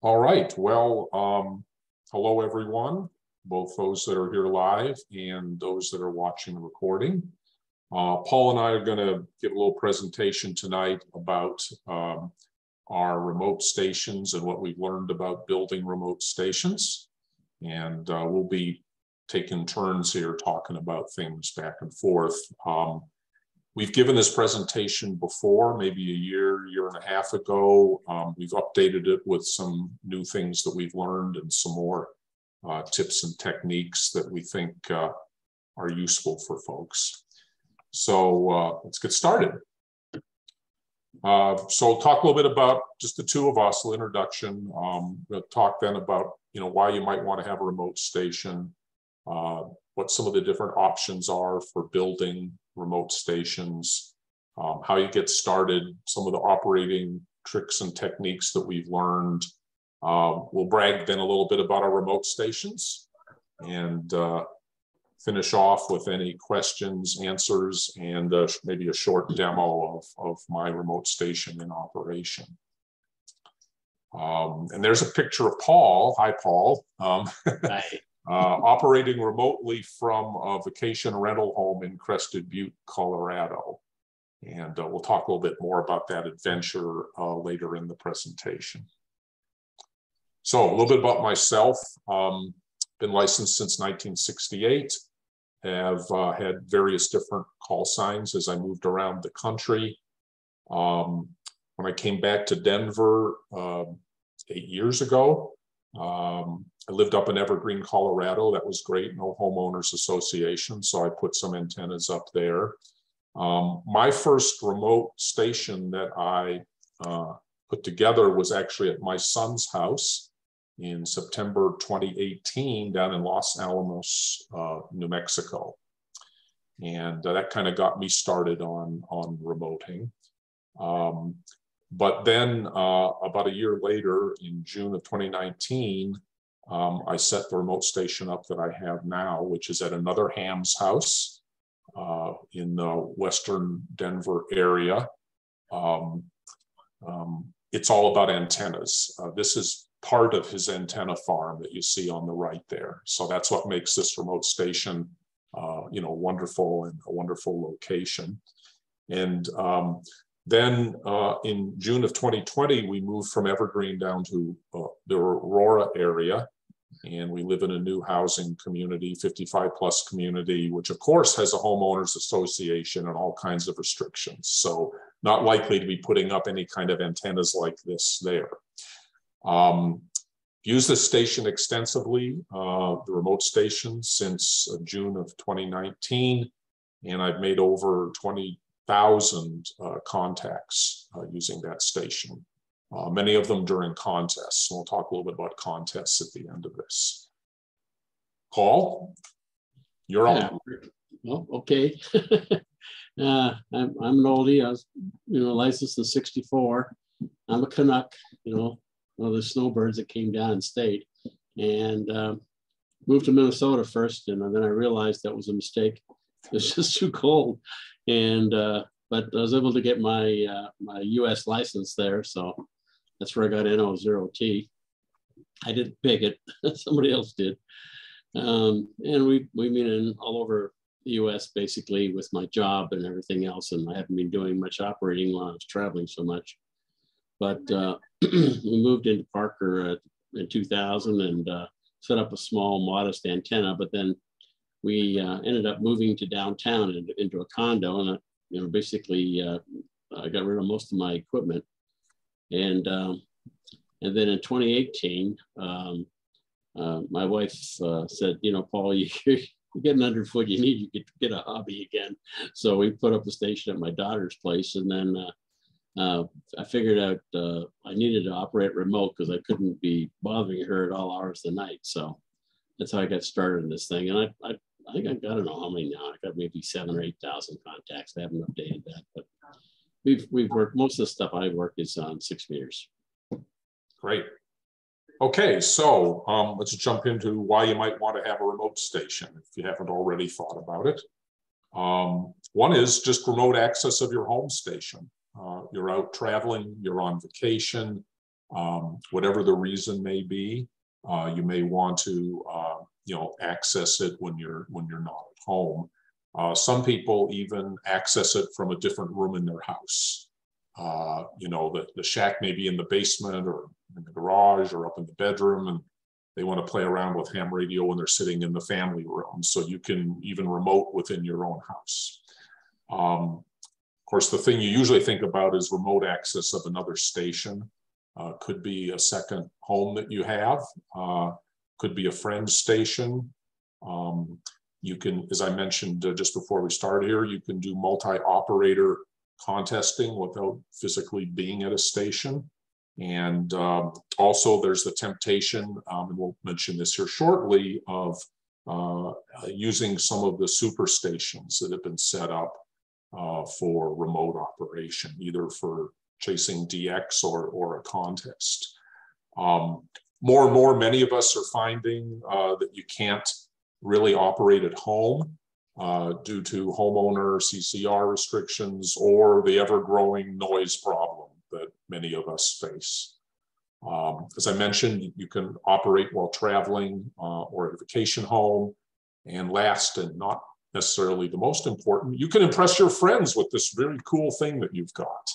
All right. Well, hello, everyone, both those that are here live and those that are watching the recording. Paul and I are going to give a little presentation tonight about our remote stations and what we've learned about building remote stations. And we'll be taking turns here talking about things back and forth. We've given this presentation before, maybe a year and a half ago. We've updated it with some new things that we've learned and some more tips and techniques that we think are useful for folks. So let's get started. So we'll talk a little bit about just the two of us, the introduction. We'll talk then about why you might want to have a remote station, what some of the different options are for building remote stations, how you get started, some of the operating tricks and techniques that we've learned. We'll brag then a little bit about our remote stations and finish off with any questions, answers, and maybe a short demo of my remote station in operation. And there's a picture of Paul. Hi, Paul. Hi. Operating remotely from a vacation rental home in Crested Butte, Colorado. And we'll talk a little bit more about that adventure later in the presentation. So a little bit about myself. Been licensed since 1968. Have had various different call signs as I moved around the country. When I came back to Denver 8 years ago, I lived up in Evergreen, Colorado. That was great, no homeowners association, so I put some antennas up there. My first remote station that I put together was actually at my son's house in September 2018 down in Los Alamos, New Mexico. And that kind of got me started on remoting. But then about a year later, in June of 2019, I set the remote station up that I have now, which is at another ham's house in the Western Denver area. It's all about antennas. This is part of his antenna farm that you see on the right there. So that's what makes this remote station, wonderful and a wonderful location. And then in June of 2020, we moved from Evergreen down to the Aurora area. And we live in a new housing community, 55 plus community, which of course has a homeowners association and all kinds of restrictions. So not likely to be putting up any kind of antennas like this there. Used this station extensively, the remote station, since June of 2019. And I've made over 20,000 contacts using that station. Many of them during contests. We'll talk a little bit about contests at the end of this. Paul, you're on. Well, okay. I'm an oldie. I was, licensed in '64. I'm a Canuck, one of the snowbirds that came down and stayed. And moved to Minnesota first, and then I realized that was a mistake. It was just too cold. And but I was able to get my my U.S. license there, so that's where I got NO0T. I didn't pick it; somebody else did. And we've been in all over the U.S. basically with my job and everything else, and I haven't been doing much operating while I was traveling so much. But we moved into Parker in 2000 and set up a small, modest antenna. But then we ended up moving to downtown into a condo, and basically I got rid of most of my equipment. And then in 2018, my wife said, Paul, you're getting underfoot. You need to get a hobby again. So we put up a station at my daughter's place, and then I figured out I needed to operate remote because I couldn't be bothering her at all hours of the night. So that's how I got started in this thing. And I think I don't know how many now. I got maybe 7,000 or 8,000 contacts. I haven't updated that, but we've worked. Most of the stuff I work is on 6 meters. Great. Okay, so let's jump into why you might want to have a remote station if you haven't already thought about it. One is just remote access of your home station. You're out traveling, you're on vacation, Whatever the reason may be, you may want to access it when you're not at home. Some people even access it from a different room in their house. The shack may be in the basement or in the garage or up in the bedroom, and they want to play around with ham radio when they're sitting in the family room. So you can even remote within your own house. Of course, the thing you usually think about is remote access of another station. Could be a second home that you have, could be a friend's station. You can, as I mentioned just before we start here, you can do multi-operator contesting without physically being at a station. And also there's the temptation, and we'll mention this here shortly, of using some of the super stations that have been set up for remote operation, either for chasing DX or a contest. More and more, many of us are finding that you can't really operate at home due to homeowner CCR restrictions or the ever-growing noise problem that many of us face. As I mentioned, you can operate while traveling or at a vacation home. And last and not necessarily the most important, you can impress your friends with this really cool thing that you've got.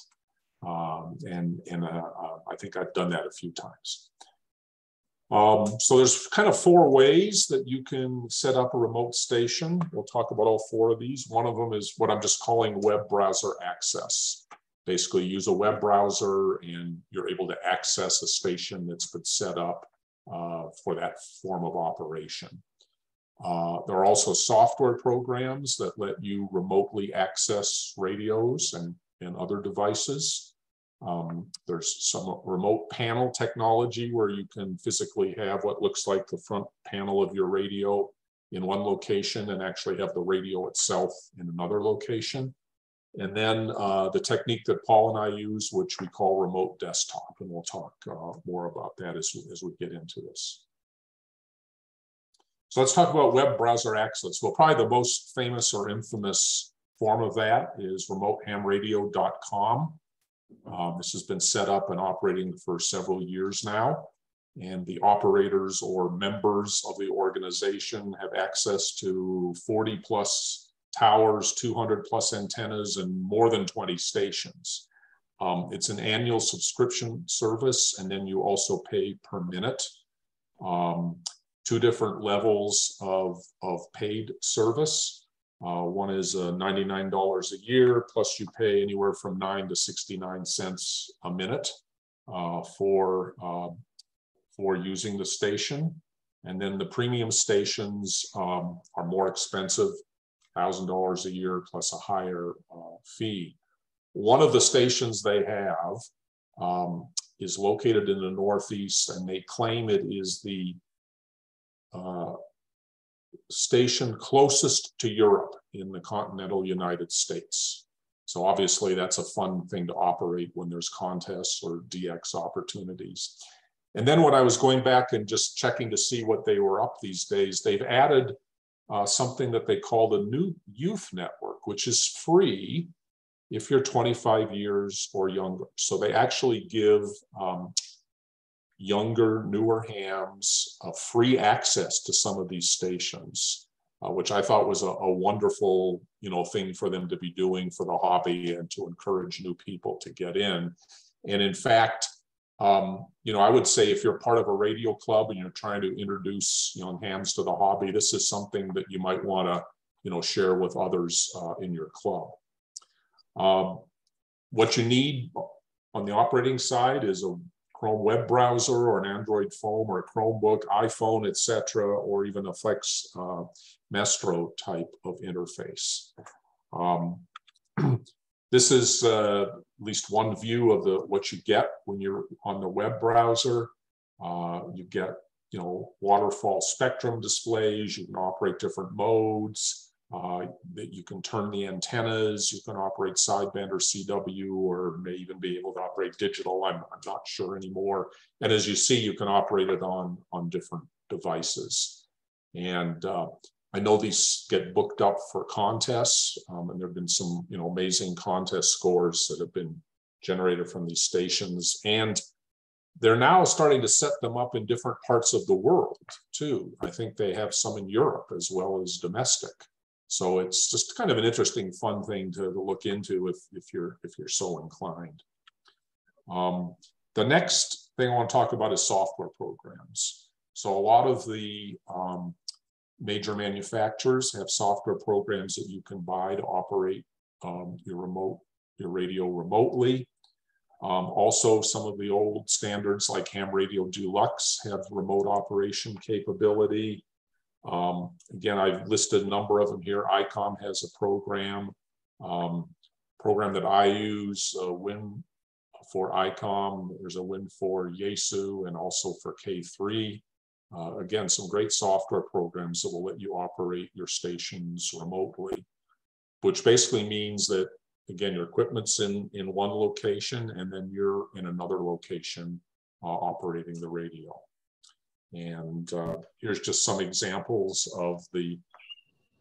I think I've done that a few times. So there's kind of 4 ways that you can set up a remote station. We'll talk about all 4 of these. One of them is what I'm just calling web browser access. Basically, use a web browser and you're able to access a station that's been set up for that form of operation. There are also software programs that let you remotely access radios and other devices. There's some remote panel technology where you can physically have what looks like the front panel of your radio in one location and actually have the radio itself in another location. And then the technique that Paul and I use, which we call remote desktop, and we'll talk more about that as we get into this. So let's talk about web browser access. Well, probably the most famous or infamous form of that is remotehamradio.com. This has been set up and operating for several years now, and the operators or members of the organization have access to 40 plus towers, 200 plus antennas, and more than 20 stations. It's an annual subscription service, and then you also pay per minute. 2 different levels of paid service. One is $99 a year, plus you pay anywhere from 9 to 69 cents a minute for using the station. And then the premium stations are more expensive, $1,000 a year plus a higher fee. One of the stations they have is located in the Northeast, and they claim it is the station closest to Europe in the continental United States. So obviously that's a fun thing to operate when there's contests or DX opportunities. And then when I was going back and just checking to see what they were up these days, they've added something that they call the New Youth Network, which is free if you're 25 years or younger. So they actually give younger, newer hams free access to some of these stations, which I thought was a wonderful, thing for them to be doing for the hobby and to encourage new people to get in. And in fact, I would say if you're part of a radio club and you're trying to introduce young hams to the hobby, this is something that you might want to, share with others in your club. What you need on the operating side is a Chrome web browser or an Android phone or a Chromebook, iPhone, etc., or even a Flex Mestro type of interface. This is at least one view of what you get when you're on the web browser. You get, waterfall spectrum displays. You can operate different modes. You can turn the antennas. You can operate sideband or CW, or may even be able to operate digital. I'm not sure anymore. And as you see, you can operate it on different devices. And I know these get booked up for contests, and there have been some, amazing contest scores that have been generated from these stations. And They're now starting to set them up in different parts of the world too. I think they have some in Europe as well as domestic. So it's just kind of an interesting, fun thing to look into if you're so inclined. The next thing I want to talk about is software programs. So a lot of the major manufacturers have software programs that you can buy to operate your radio remotely. Also, some of the old standards like Ham Radio Deluxe have remote operation capability. Again, I've listed a number of them here. ICOM has a program that I use, Win for ICOM. There's a Win for Yaesu and also for K3. Again, some great software programs that will let you operate your stations remotely, which basically means that, again, your equipment's in one location and then you're in another location operating the radio. And here's just some examples of the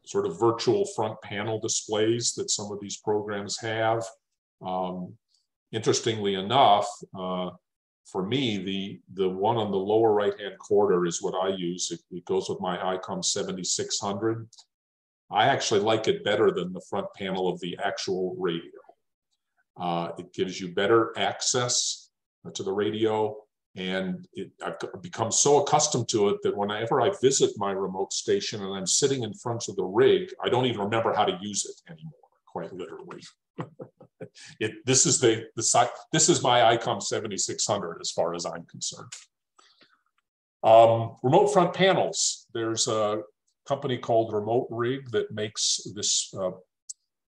sort of virtual front panel displays that some of these programs have. Interestingly enough, for me, the one on the lower right-hand corner is what I use. It goes with my ICOM 7600. I actually like it better than the front panel of the actual radio. It gives you better access to the radio, and I've become so accustomed to it that whenever I visit my remote station and I'm sitting in front of the rig, I don't even remember how to use it anymore, quite literally. This is my ICOM 7600 as far as I'm concerned. Remote front panels. There's a company called Remote Rig that makes this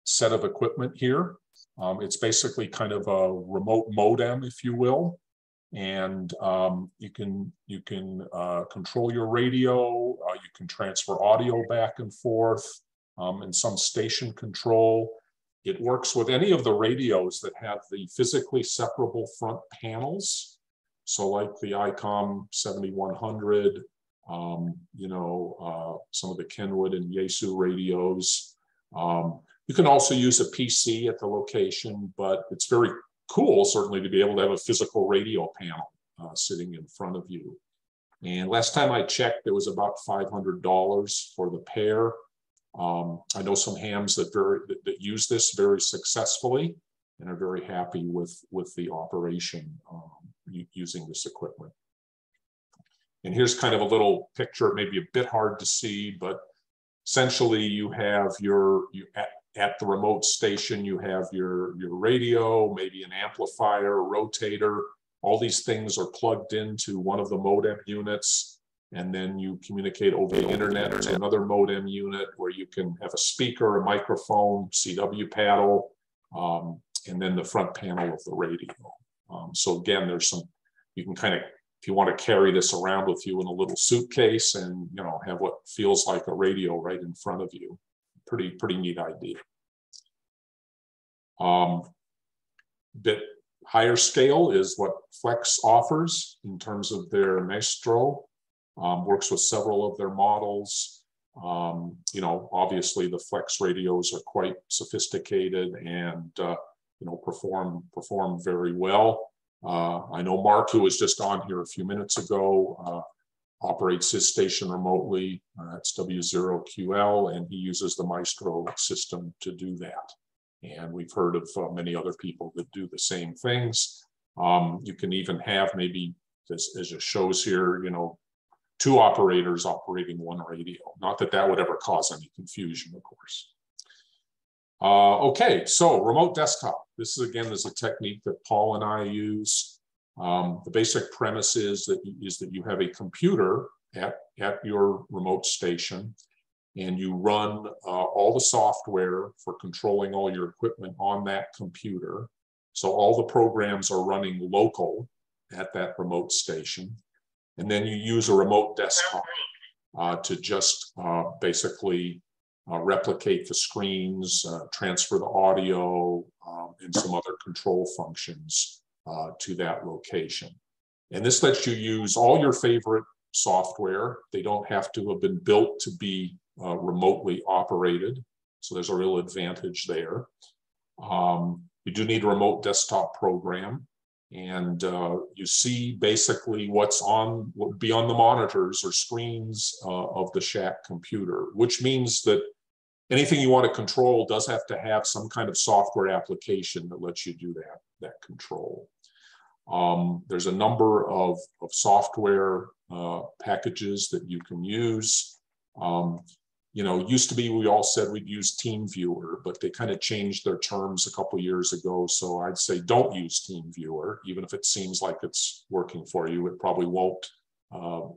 set of equipment here. It's basically kind of a remote modem, if you will, and you can control your radio. You can transfer audio back and forth, and some station control. It works with any of the radios that have the physically separable front panels. So like the ICOM 7100, some of the Kenwood and Yaesu radios. You can also use a PC at the location, but it's very cool, certainly, to be able to have a physical radio panel sitting in front of you. And last time I checked, it was about $500 for the pair. I know some hams that use this very successfully and are very happy with the operation using this equipment. And here's kind of a little picture, maybe a bit hard to see, but essentially you have at the remote station, you have your radio, maybe an amplifier, a rotator. All these things are plugged into one of the modem units, and then you communicate over the internet to another modem unit where you can have a speaker, a microphone, CW paddle, and then the front panel of the radio. So again, there's you can kind of, if you want to carry this around with you in a little suitcase and have what feels like a radio right in front of you. Pretty neat idea. Bit higher scale is what Flex offers in terms of their Maestro. Works with several of their models. Obviously the Flex radios are quite sophisticated and perform very well. I know Mark, who was just on here a few minutes ago, operates his station remotely. It's W0QL, and he uses the Maestro system to do that. And we've heard of many other people that do the same things. You can even have, maybe, as it shows here, two operators operating one radio. Not that that would ever cause any confusion, of course. Okay, so remote desktop. This is, again, is a technique that Paul and I use. The basic premise is that you have a computer at your remote station, and you run all the software for controlling all your equipment on that computer. So all the programs are running local at that remote station. And then you use a remote desktop to just basically replicate the screens, transfer the audio, and some other control functions to that location. And this lets you use all your favorite software. They don't have to have been built to be remotely operated. So there's a real advantage there. You do need a remote desktop program. And you see basically what's on, what would be on the monitors or screens of the shack computer, which means that anything you want to control does have to have some kind of software application that lets you do that control. There's a number of software packages that you can use. You know, used to be we all said we'd use TeamViewer, but they kind of changed their terms a couple years ago. So I'd say don't use TeamViewer, even if it seems like it's working for you. It probably won't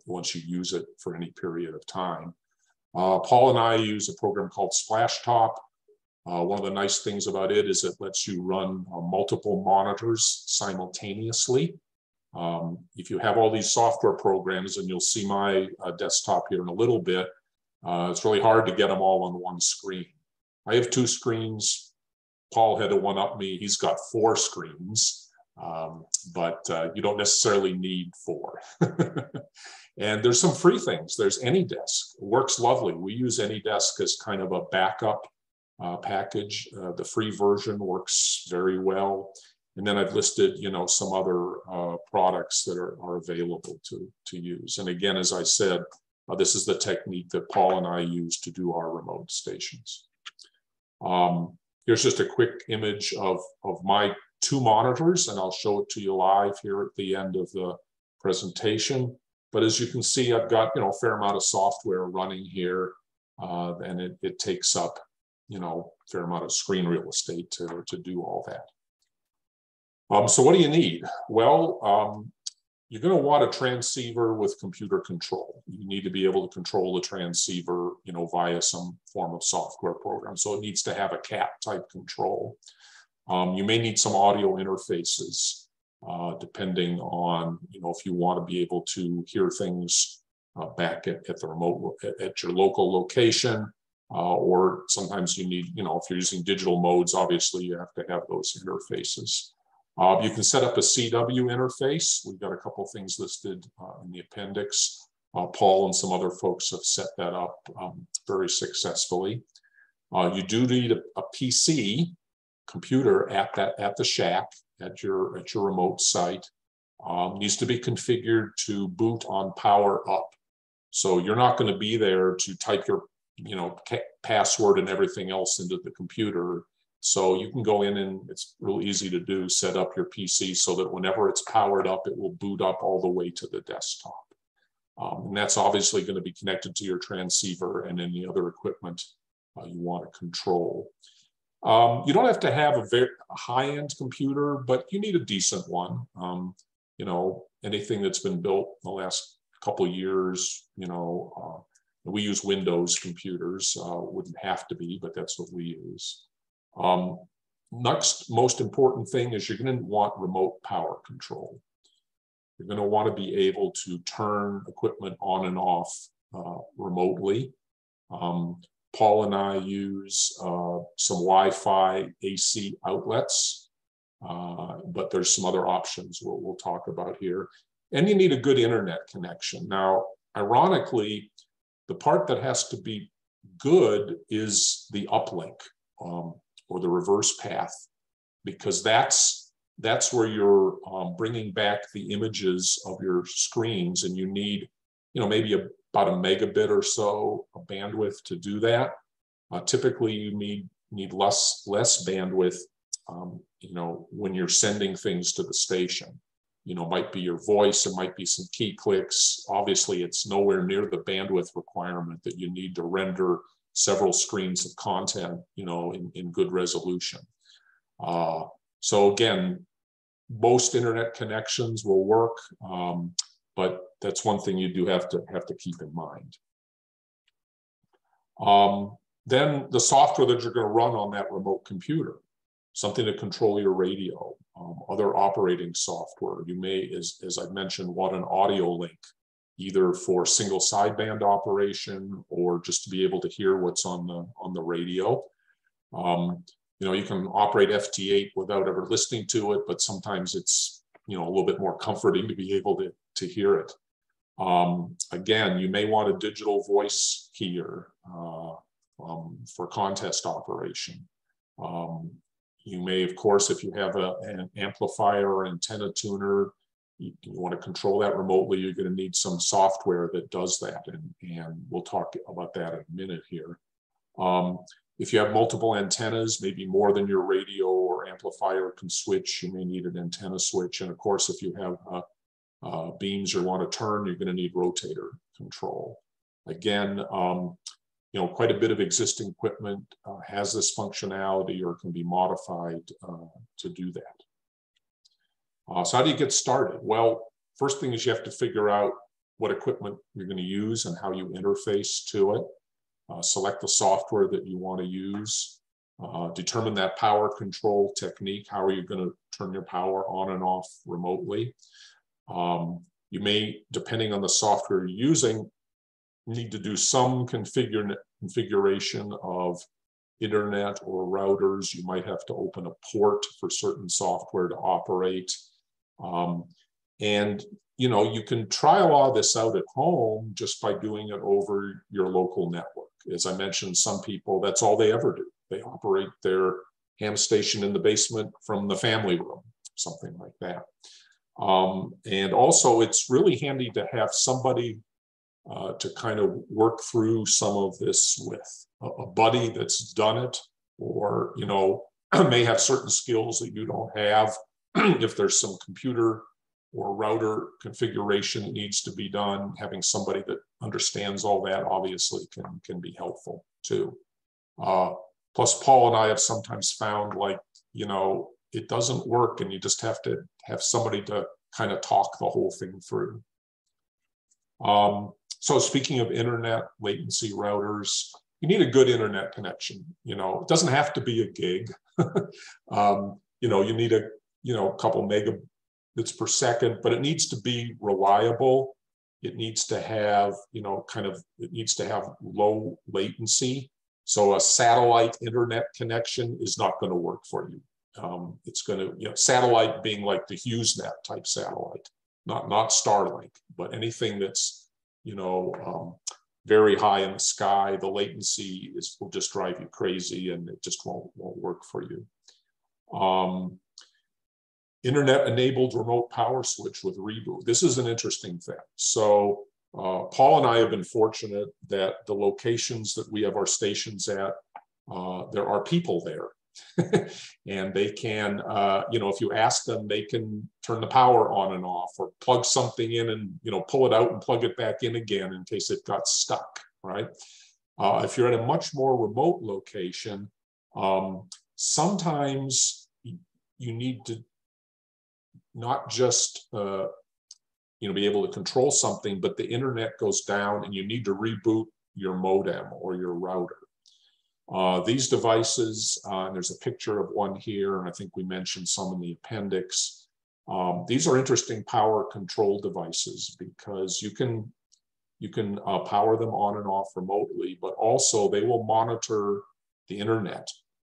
once you use it for any period of time. Paul and I use a program called SplashTop. One of the nice things about it is it lets you run multiple monitors simultaneously. If you have all these software programs, and you'll see my desktop here in a little bit, it's really hard to get them all on one screen. I have 2 screens. Paul had to one-up me. He's got 4 screens, but you don't necessarily need 4. And there's some free things. There's AnyDesk. It works lovely. We use AnyDesk as kind of a backup package. The free version works very well. And then I've listed, you know, some other products that are available to use. And again, as I said, this is the technique that Paul and I use to do our remote stations. Here's just a quick image of my 2 monitors, and I'll show it to you live here at the end of the presentation. But as you can see, I've got, you know, a fair amount of software running here, and it takes up, you know, a fair amount of screen real estate to do all that. So what do you need? Well, you're going to want a transceiver with computer control. You need to be able to control the transceiver, you know, via some form of software program. So it needs to have a CAT type control. You may need some audio interfaces, depending on, you know, if you want to be able to hear things back at the remote, at your local location, or sometimes you need, you know, if you're using digital modes, obviously you have to have those interfaces. You can set up a CW interface. We've got a couple of things listed in the appendix. Paul and some other folks have set that up very successfully. You do need a PC computer at the shack, at your remote site. Needs to be configured to boot on power up. So you're not going to be there to type your, you know, password and everything else into the computer. So you can go in, and it's real easy to do, set up your PC so that whenever it's powered up, it will boot up all the way to the desktop. And that's obviously going to be connected to your transceiver and any other equipment you want to control. You don't have to have a very high-end computer, but you need a decent one. You know, anything that's been built in the last couple of years, you know, we use Windows computers, wouldn't have to be, but that's what we use. Next most important thing is you're going to want remote power control. You're going to want to be able to turn equipment on and off remotely. Paul and I use some Wi-Fi AC outlets, but there's some other options we'll talk about here. And you need a good internet connection. Now, ironically, the part that has to be good is the uplink, or the reverse path, because that's where you're bringing back the images of your screens, and you need, you know, maybe about a megabit or so of bandwidth to do that. Typically, you need less bandwidth, you know, when you're sending things to the station. You know, might be your voice, it might be some key clicks. Obviously, it's nowhere near the bandwidth requirement that you need to render several screens of content, you know, in good resolution. So again, most internet connections will work, but that's one thing you do have to keep in mind. Then the software that you're going to run on that remote computer, something to control your radio, other operating software. You may, as I mentioned, want an audio link, either for single sideband operation or just to be able to hear what's on the radio. You know, you can operate FT8 without ever listening to it, but sometimes it's, you know, a little bit more comforting to be able to hear it. Again, you may want a digital voice keyer for contest operation. You may, of course, if you have an amplifier or antenna tuner, you want to control that remotely, you're going to need some software that does that. And we'll talk about that in a minute here. If you have multiple antennas, maybe more than your radio or amplifier can switch, you may need an antenna switch. And of course, if you have beams you want to turn, you're going to need rotator control. Again, quite a bit of existing equipment has this functionality or can be modified to do that. So how do you get started? Well, first thing is you have to figure out what equipment you're going to use and how you interface to it. Select the software that you want to use. Determine that power control technique. How are you going to turn your power on and off remotely? You may, depending on the software you're using, need to do some configuration of internet or routers. You might have to open a port for certain software to operate. And you can try a lot of this out at home just by doing it over your local network. As I mentioned, some people, that's all they ever do. They operate their ham station in the basement from the family room, something like that. And also, it's really handy to have somebody to kind of work through some of this with a buddy that's done it, or may have certain skills that you don't have. If there's some computer or router configuration that needs to be done, having somebody that understands all that obviously can be helpful too. Plus, Paul and I have sometimes found, it doesn't work and you just have to have somebody to kind of talk the whole thing through. So speaking of internet latency routers, you need a good internet connection. It doesn't have to be a gig. You need a couple megabits per second, but it needs to be reliable. It needs to have, it needs to have low latency. So a satellite internet connection is not going to work for you. It's going to, satellite being like the HughesNet type satellite, not Starlink, but anything that's, very high in the sky, the latency will just drive you crazy and it just won't work for you. Internet-enabled remote power switch with reboot. This is an interesting thing. So Paul and I have been fortunate that the locations that we have our stations at, there are people there. And they can, if you ask them, they can turn the power on and off or plug something in and, pull it out and plug it back in again in case it got stuck, right? If you're at a much more remote location, sometimes you need to not just, be able to control something, but the internet goes down and you need to reboot your modem or your router. These devices, and there's a picture of one here, and I think we mentioned some in the appendix. These are interesting power control devices because you can power them on and off remotely, but also they will monitor the internet.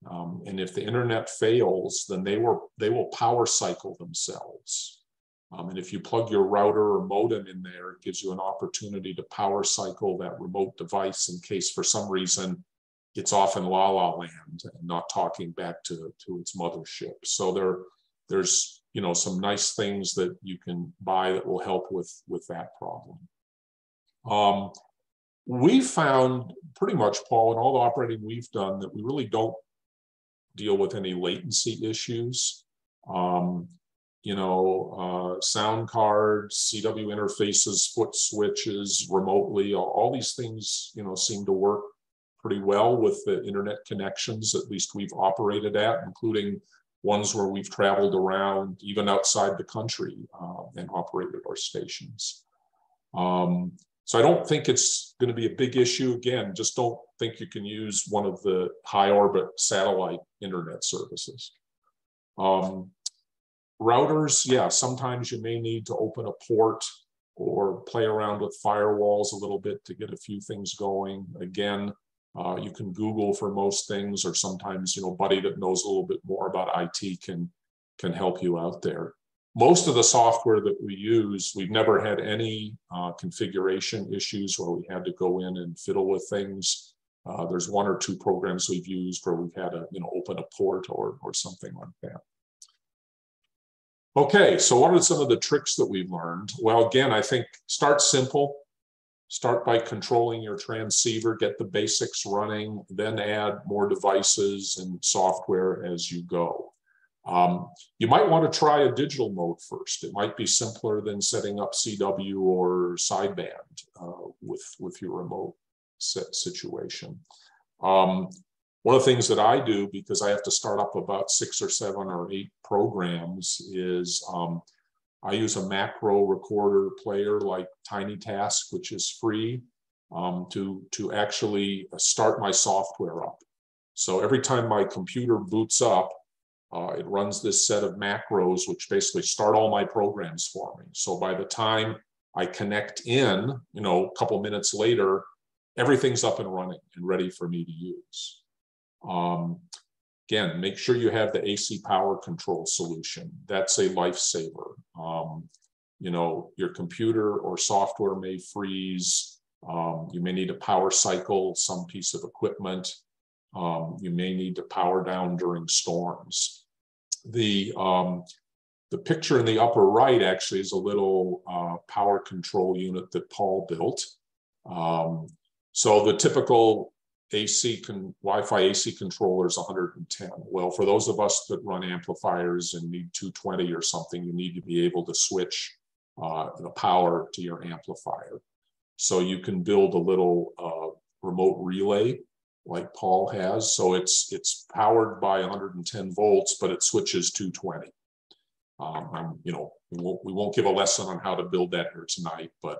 And if the internet fails, then they will power cycle themselves. And if you plug your router or modem in there, it gives you an opportunity to power cycle that remote device in case for some reason it's off in la la land and not talking back to its mothership. So there's some nice things that you can buy that will help with that problem. We found pretty much, Paul, in all the operating we've done, that we really don't deal with any latency issues. Sound cards, CW interfaces, foot switches remotely, all these things, seem to work pretty well with the internet connections, at least we've operated at, including ones where we've traveled around even outside the country and operated our stations. So I don't think it's going to be a big issue. Again, just don't think you can use one of the high orbit satellite internet services. Routers, yeah, sometimes you may need to open a port or play around with firewalls a little bit to get a few things going. Again, you can Google for most things, or sometimes, a buddy that knows a little bit more about IT can help you out there. Most of the software that we use, we've never had any configuration issues where we had to go in and fiddle with things. There's one or two programs we've used where we've had to, open a port or something like that. Okay, so what are some of the tricks that we've learned? Well, again, I think start simple. Start by controlling your transceiver, get the basics running, then add more devices and software as you go. You might want to try a digital mode first. It might be simpler than setting up CW or sideband with your remote set situation. One of the things that I do, because I have to start up about 6 or 7 or 8 programs, is I use a macro recorder player like TinyTask, which is free, to actually start my software up. So every time my computer boots up, it runs this set of macros, which basically start all my programs for me. So by the time I connect in, a couple minutes later, everything's up and running and ready for me to use. Again, make sure you have the AC power control solution. That's a lifesaver. Your computer or software may freeze. You may need to power cycle some piece of equipment. You may need to power down during storms. The picture in the upper right actually is a little power control unit that Paul built. So the typical Wi-Fi AC controller is 110. Well, for those of us that run amplifiers and need 220 or something, you need to be able to switch the power to your amplifier. So you can build a little remote relay like Paul has. So it's powered by 110 volts, but it switches 220. We won't give a lesson on how to build that here tonight, but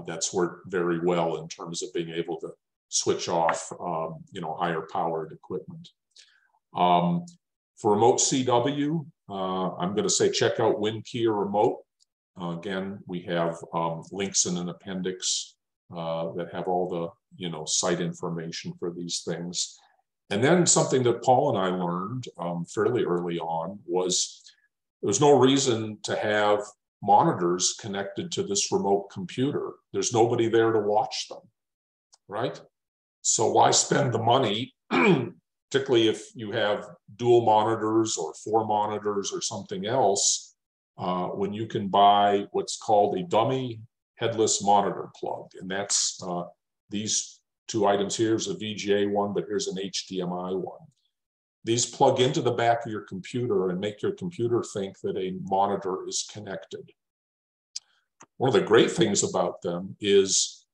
that's worked very well in terms of being able to switch off, higher powered equipment. For remote CW, I'm going to say check out WinKey or Remote. Again, we have links in an appendix that have all the site information for these things. And then something that Paul and I learned fairly early on was there's no reason to have monitors connected to this remote computer. There's nobody there to watch them, right? So why spend the money, particularly if you have dual monitors or 4 monitors or something else, when you can buy what's called a dummy headless monitor plug. And that's these 2 items. Here's a VGA one, but here's an HDMI one. These plug into the back of your computer and make your computer think that a monitor is connected. One of the great things about them is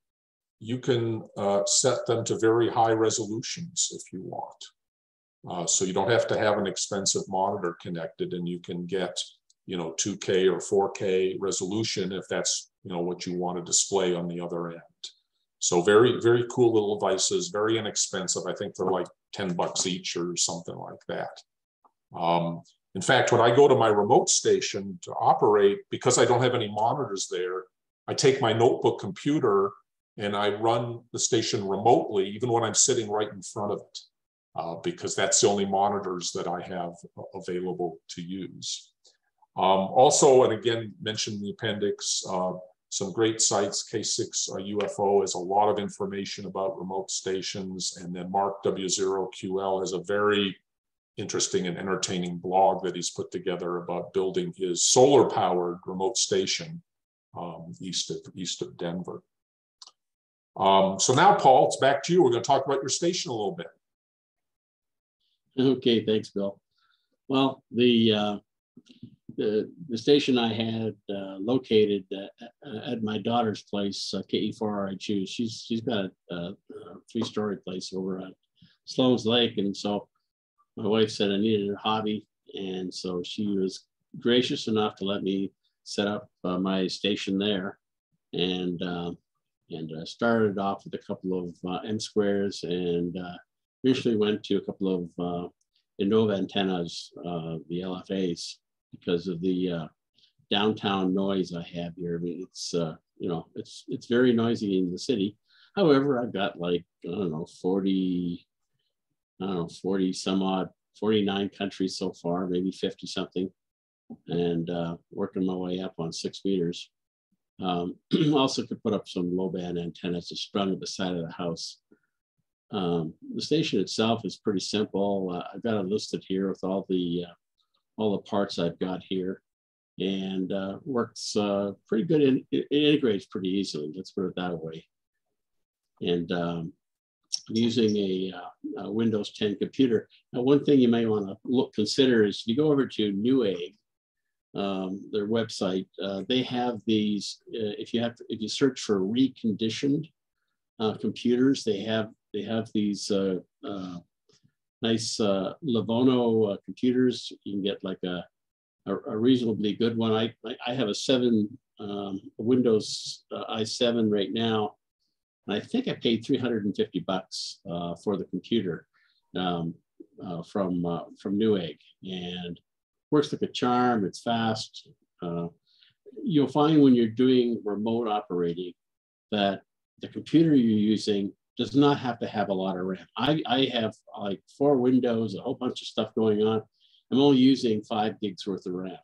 you can set them to very high resolutions if you want. So you don't have to have an expensive monitor connected, and you can get 2K or 4K resolution if that's what you want to display on the other end. So very, very cool little devices, very inexpensive. I think they're like $10 each or something like that. In fact, when I go to my remote station to operate, because I don't have any monitors there, I take my notebook computer and I run the station remotely, even when I'm sitting right in front of it, because that's the only monitors that I have available to use. Also, and again, mentioned in the appendix, some great sites. K6 UFO has a lot of information about remote stations, and then Mark W0QL has a very interesting and entertaining blog that he's put together about building his solar-powered remote station east of Denver. So now, Paul, it's back to you. We're going to talk about your station a little bit. Okay, thanks, Bill. Well, the station I had located at my daughter's place, KE4RIQ. She's got a 3-story place over at Sloan's Lake, and so my wife said I needed a hobby, and so she was gracious enough to let me set up my station there, and started off with a couple of M squares, and initially went to a couple of Innova antennas, the LFAs, because of the downtown noise I have here. I mean, it's very noisy in the city. However, I've got like, 40 some odd, 49 countries so far, maybe 50 something, and working my way up on 6 meters. Also could put up some low band antennas just sprung at the side of the house. The station itself is pretty simple. I've got it listed here with all the parts I've got here, and works pretty good. It integrates pretty easily. Let's put it that way. And I'm using a Windows 10 computer. Now, one thing you may want to consider is if you go over to Newegg, their website, they have these. If you search for reconditioned computers, they have these nice Livono computers. You can get like a reasonably good one. I have a Windows i7 right now. And I think I paid $350 for the computer from Newegg, and works like a charm. It's fast. You'll find when you're doing remote operating that the computer you're using does not have to have a lot of RAM. I have like 4 windows, a whole bunch of stuff going on. I'm only using 5 gigs worth of RAM,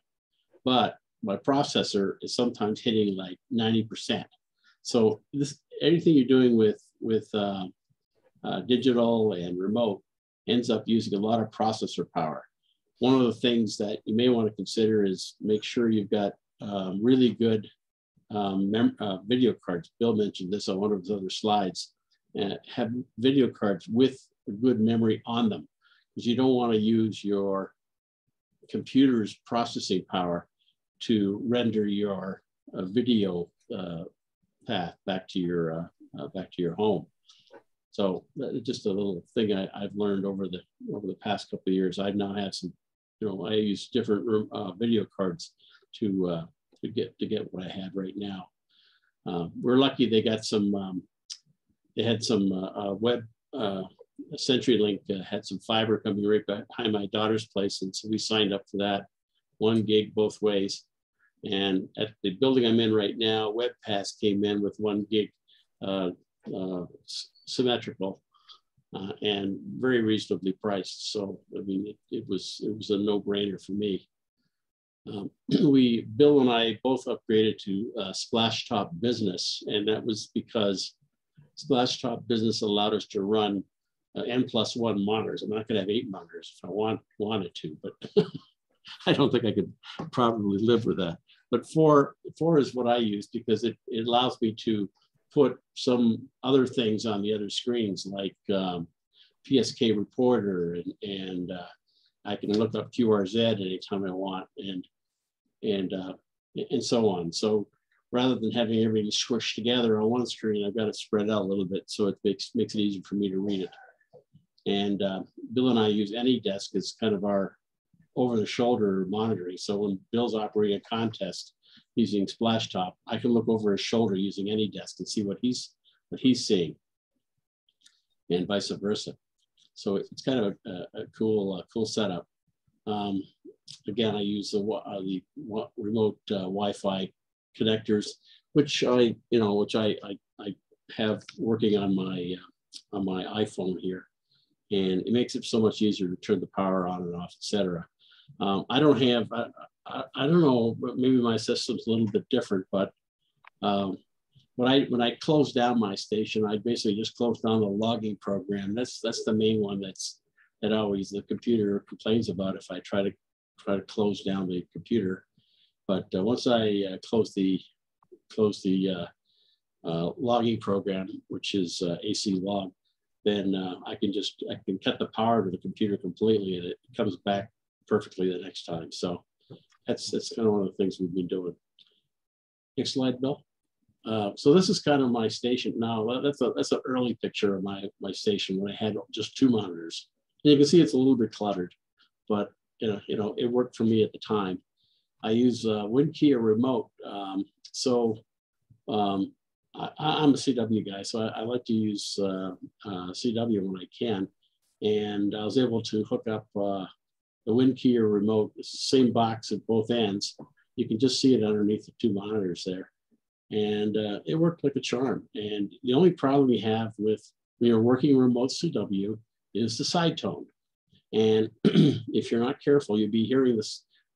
but my processor is sometimes hitting like 90%. So anything you're doing with digital and remote ends up using a lot of processor power. One of the things that you may want to consider is make sure you've got really good video cards. Bill mentioned this on one of his other slides. Have video cards with good memory on them, because you don't want to use your computer's processing power to render your video path back to your home. So just a little thing I've learned over the past couple of years. I now have some, I use different video cards to get what I have right now. We're lucky they got some. They had some web. CenturyLink had some fiber coming right behind my daughter's place, and so we signed up for that. 1 gig both ways. And at the building I'm in right now, WebPass came in with 1 gig symmetrical and very reasonably priced. So I mean, it was a no-brainer for me. Bill and I both upgraded to Splashtop Business, and that was because Splashtop Business allowed us to run N+1 monitors. I'm not going to have 8 monitors if I wanted to, but I don't think I could probably live with that. But 4 is what I use, because it allows me to put some other things on the other screens, like PSK Reporter, and I can look up QRZ anytime I want, and so on. So rather than having everything squished together on one screen, I've got it spread out a little bit, so it makes it easier for me to read it. And Bill and I use AnyDesk as kind of our over-the-shoulder monitoring. So when Bill's operating a contest using Splashtop, I can look over his shoulder using AnyDesk and see what he's seeing, and vice versa. So it's kind of a cool setup. Again, I use the remote Wi-Fi connectors, which I have working on my iPhone here, and it makes it so much easier to turn the power on and off, etc. I don't have, I don't know, maybe my system's a little bit different, but when I close down my station, I basically just close down the logging program. That's the main one that always the computer complains about if I try to close down the computer. But once I close the logging program, which is AC log, then I can cut the power to the computer completely, and it comes back perfectly the next time. So that's kind of one of the things we've been doing. Next slide, Bill. So this is kind of my station now. That's an early picture of my station when I had just 2 monitors. And you can see it's a little bit cluttered, but it worked for me at the time. I use WinKey remote. I'm a CW guy, so I like to use CW when I can. And I was able to hook up the WinKey remote, same box at both ends. You can just see it underneath the 2 monitors there. And it worked like a charm. And the only problem we have with when you're working remote CW is the side tone. And if you're not careful, you'll be hearing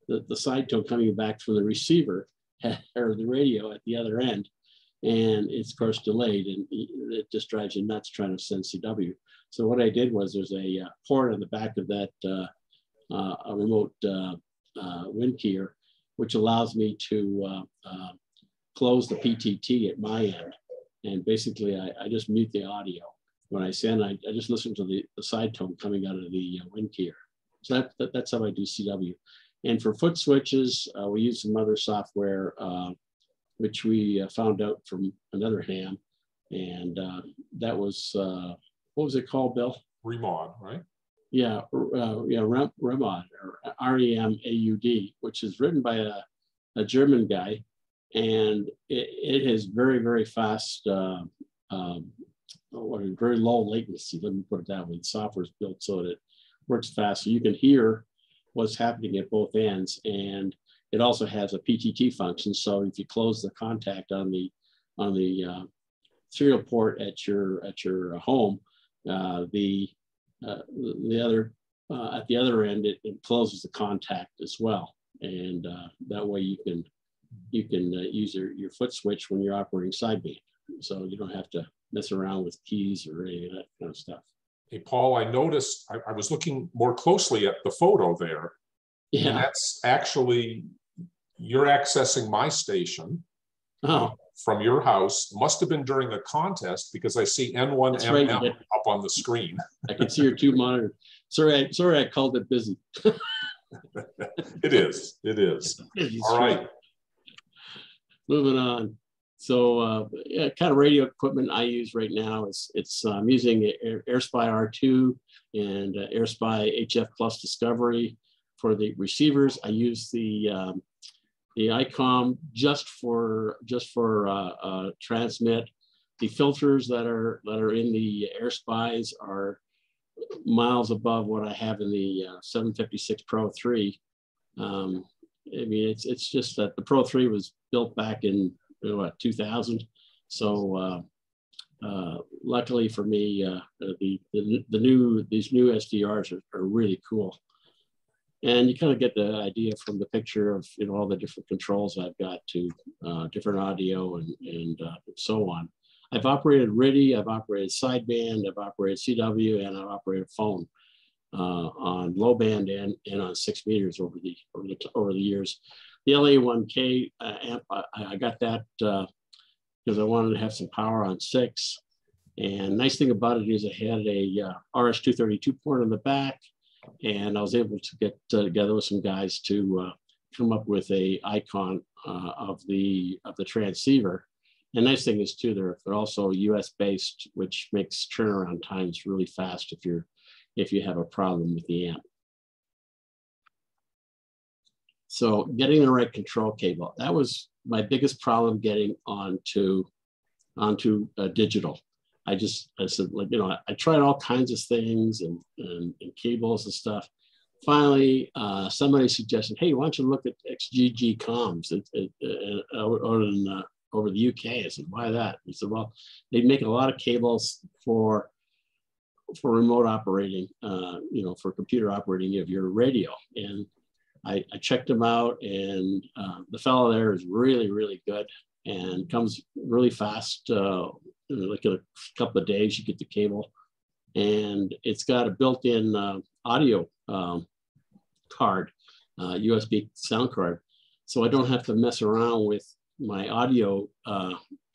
the side tone coming back from the receiver or the radio at the other end. And it's, of course, delayed, and it just drives you nuts trying to send CW. So what I did was there's a port on the back of that a remote wind keyer, which allows me to close the PTT at my end. And basically, I just mute the audio. When I send, I just listen to the side tone coming out of the wind keyer. So that's how I do CW. And for foot switches, we use some other software, which we found out from another ham. And that was, what was it called, Bill? Remod, right? Yeah, Remod, or REMAUD, which is written by a German guy. And it has very, very fast, very low latency. Let me put it that way. The software is built so that it works fast. So you can hear what's happening at both ends. And it also has a PTT function. So if you close the contact on the serial port at your home, at the other end, it closes the contact as well. And that way you can use your foot switch when you're operating sideband. So you don't have to mess around with keys or any of that kind of stuff. Hey, Paul, I noticed, I was looking more closely at the photo there. Yeah. And that's actually, you're accessing my station from your house. Must have been during the contest because I see N1MM right, up on the screen. I can see your two monitors. Sorry, I called it busy. It is. All right. Moving on. So kind of radio equipment I use right now is I'm using AirSpy R2 and AirSpy HF Plus Discovery for the receivers. I use the ICOM just for transmit. The filters that are in the AirSpys are miles above what I have in the 756 Pro 3. I mean, it's just that the Pro 3 was built back in 2000. So luckily for me, these new SDRs are really cool. And you kind of get the idea from the picture of all the different controls I've got to different audio and so on. I've operated RIDI, I've operated sideband, I've operated CW, and I've operated phone on low band and on 6 meters over the years. The LA1K amp, I got that because I wanted to have some power on 6. And nice thing about it is it had a RS-232 port on the back, and I was able to get together with some guys to come up with a icon of the transceiver. And nice thing is too, they're also US based, which makes turnaround times really fast if you have a problem with the amp. So getting the right control cable, that was my biggest problem getting onto digital. I said, like, I tried all kinds of things and cables and stuff. Finally, somebody suggested, hey, why don't you look at XGG comms over the UK? I said, why that? He said, well, they make a lot of cables for remote operating, for computer operating of your radio. And I checked them out, and the fellow there is really, really good and comes really fast. Like in a couple of days, you get the cable, and it's got a built-in audio card, USB sound card. So I don't have to mess around with my audio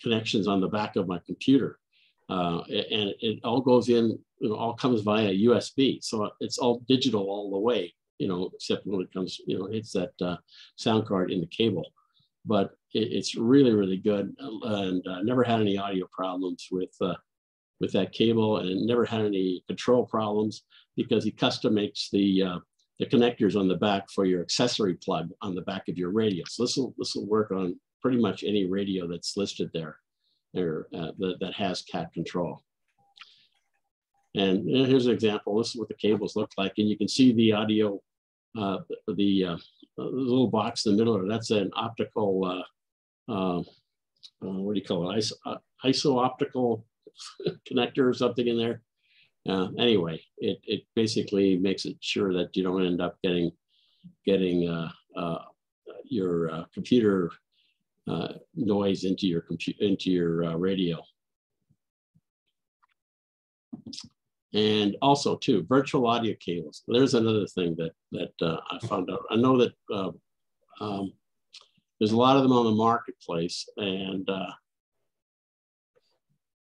connections on the back of my computer. And it all goes in, all comes via USB. So it's all digital all the way, except when it comes, hits that sound card in the cable. But it's really, really good, and never had any audio problems with that cable, and never had any control problems because he custom makes the connectors on the back for your accessory plug on the back of your radio. So this will work on pretty much any radio that's listed there that has cat control. And here's an example. This is what the cables look like, and you can see the audio, the little box in the middle of it. That's an optical, what do you call it? Iso-optical connector or something in there. Anyway, it basically makes it sure that you don't end up getting your computer noise into your radio. And also too, virtual audio cables. There's another thing that I found out. I know that there's a lot of them on the marketplace, and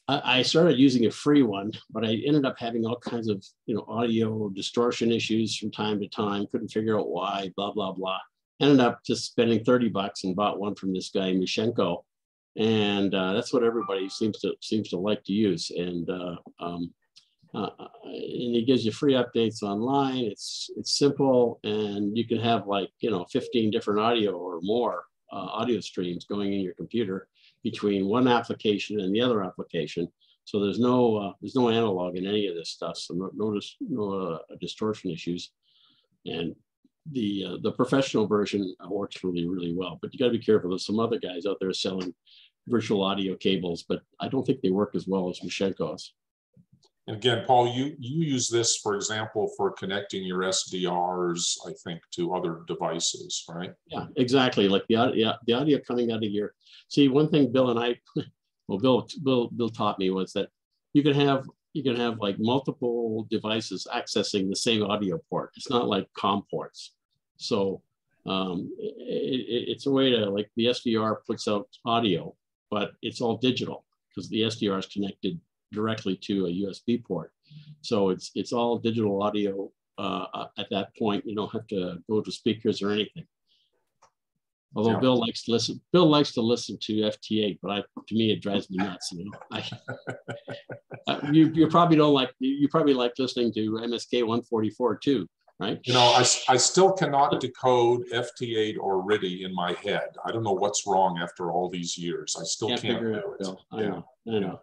I started using a free one, but I ended up having all kinds of audio distortion issues from time to time. Couldn't figure out why. Blah blah blah. Ended up just spending $30 and bought one from this guy Mishenko, and that's what everybody seems to like to use. And he gives you free updates online. It's simple, and you can have 15 different audio or more audio streams going in your computer between one application and the other application. So there's no analog in any of this stuff. So no distortion issues. And the professional version works really, really well. But you got to be careful. There's some other guys out there selling virtual audio cables, but I don't think they work as well as Mishenko's. And again, Paul, you use this, for example, for connecting your SDRs, I think, to other devices, right? Yeah, exactly. Like the audio coming out of your. See, one thing Bill and I, well, Bill taught me was that you can have like multiple devices accessing the same audio port. It's not like COM ports. So it's a way to, like, the SDR puts out audio, but it's all digital because the SDR is connected directly to a USB port. So it's all digital audio at that point. You don't have to go to speakers or anything. Although yeah. Bill likes to listen to FT8, but to me it drives me nuts. You probably don't like. You probably like listening to MSK 144 too, right? I still cannot decode FT8 or RTTY in my head. I don't know what's wrong after all these years. I still can't do it. Bill. I know.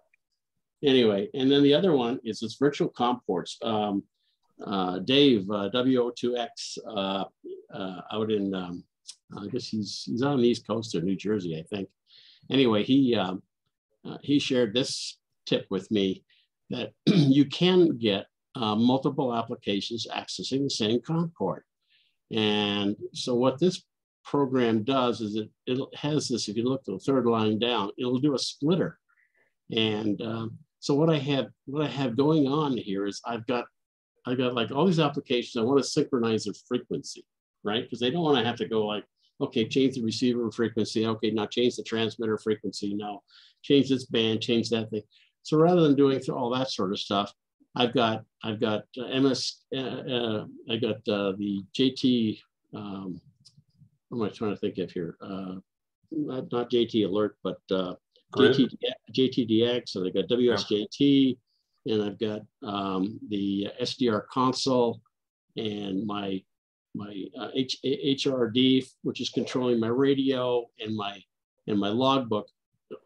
Anyway, and then the other one is this virtual COM ports. Dave, WO2X, out in, I guess he's on the East Coast of New Jersey, I think. Anyway, he shared this tip with me that you can get multiple applications accessing the same COM port. And so what this program does is it has this, if you look at the third line down, it'll do a splitter. And so what I have going on here is I've got like all these applications. I want to synchronize their frequency, right? Because they don't want to have to go like, okay, change the receiver frequency. Okay, now change the transmitter frequency. Now change this band, change that thing. So rather than doing all that sort of stuff, I've got the JT. What am I trying to think of here? Not JT Alert, but JTDX, and I've got WSJT, and I've got the SDR console, and my HRD, which is controlling my radio, and my logbook,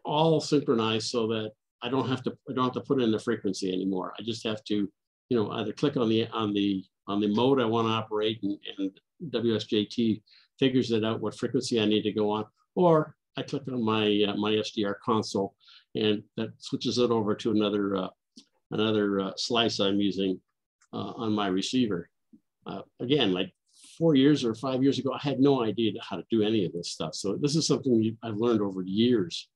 all synchronized so that I don't have to put in the frequency anymore. I just have to, either click on the mode I want to operate, and WSJT figures it out what frequency I need to go on, or I click on my my SDR console, and that switches it over to another slice I'm using on my receiver. Again, like 4 years or 5 years ago, I had no idea how to do any of this stuff. So this is something I've learned over years,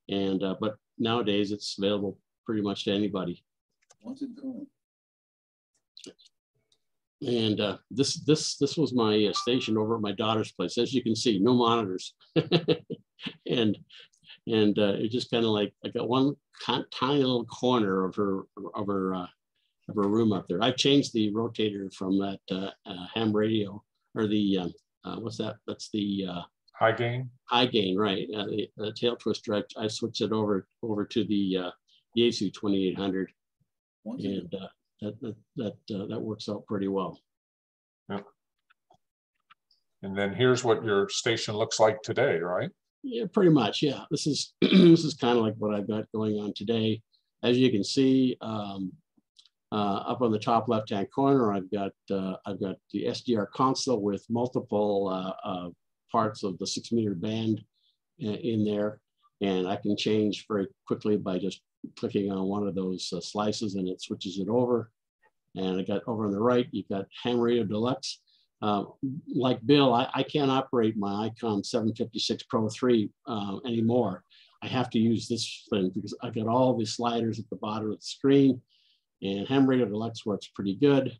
and but nowadays it's available pretty much to anybody. What's it doing? And this was my station over at my daughter's place. As you can see, no monitors. and it just kind of like, I got one tiny little corner of her room up there. I've changed the rotator from that ham radio, or the what's that? That's the high gain. High gain, right? The tail twister. I switched it over to the Yaesu 2800, and that works out pretty well. Yeah. And then here's what your station looks like today, right? Yeah, pretty much. Yeah, this is kind of like what I've got going on today. As you can see, up on the top left-hand corner, I've got the SDR console with multiple parts of the 6-meter band in there, and I can change very quickly by just clicking on one of those slices, and it switches it over. And I got over on the right, you've got Ham Radio Deluxe. Like Bill, I can't operate my ICOM 756 Pro 3 anymore. I have to use this thing because I got all the sliders at the bottom of the screen, and Ham Radio Deluxe works pretty good.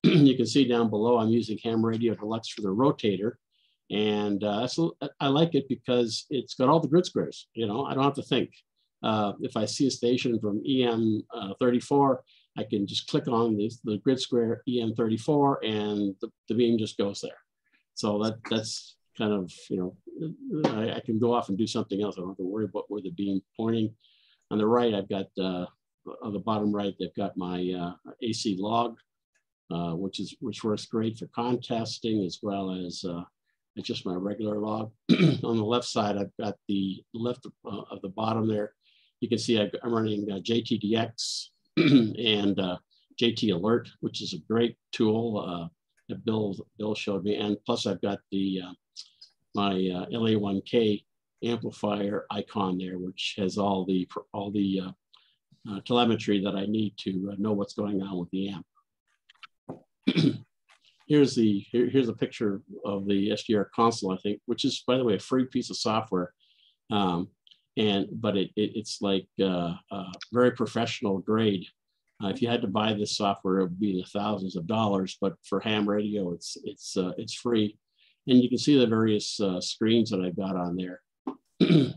You can see down below, I'm using Ham Radio Deluxe for the rotator. And I like it because it's got all the grid squares. You know, I don't have to think. If I see a station from EM34, I can just click on the grid square EM34 and the beam just goes there. So that's kind of, you know, I can go off and do something else. I don't have to worry about where the beam pointing. On the right, I've got, on the bottom right, they've got my AC log, which works great for contesting as well as it's just my regular log. On the left side, I've got the left of the bottom there. You can see I'm running JTDX and JT Alert, which is a great tool that Bill showed me. And plus I've got the my LA1K amplifier icon there, which has all the telemetry that I need to know what's going on with the amp. Here's a picture of the SDR console, I think, which is, by the way, a free piece of software. But it's like very professional grade. If you had to buy this software, it would be in the thousands of dollars. But for ham radio, it's free, and you can see the various screens that I've got on there. I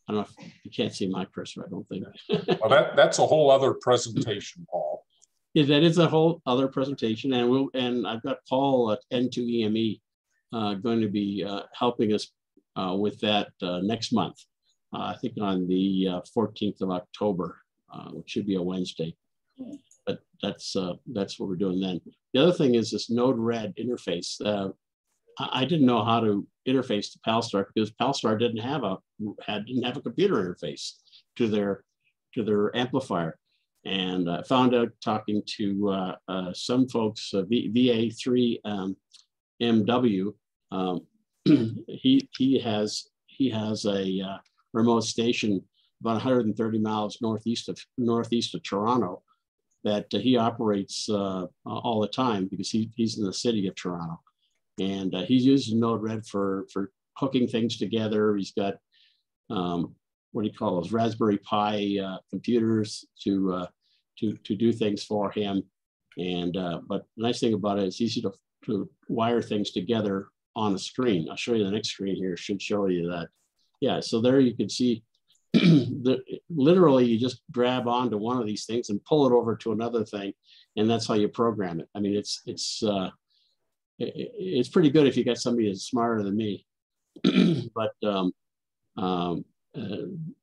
don't know if you can't see my cursor. I don't think. Well, that's a whole other presentation, Paul. Yeah, that is a whole other presentation, and I've got Paul at N2EME going to be helping us with that next month. I think on the 14th of October, which should be a Wednesday. But that's what we're doing then. The other thing is this Node-RED interface. I didn't know how to interface to Palstar because Palstar didn't have a computer interface to their amplifier. And I found out talking to some folks, VA3 MW, he has a remote station about 130 miles northeast of Toronto that he operates all the time because he's in the city of Toronto, and he's using Node-RED for hooking things together. He's got what do you call those Raspberry Pi computers to do things for him. And but the nice thing about it is easy to wire things together on a screen. I'll show you the next screen here. Should show you that. Yeah, so there you can see literally you just grab onto one of these things and pull it over to another thing, and that's how you program it. I mean, it's pretty good if you got somebody that's smarter than me. But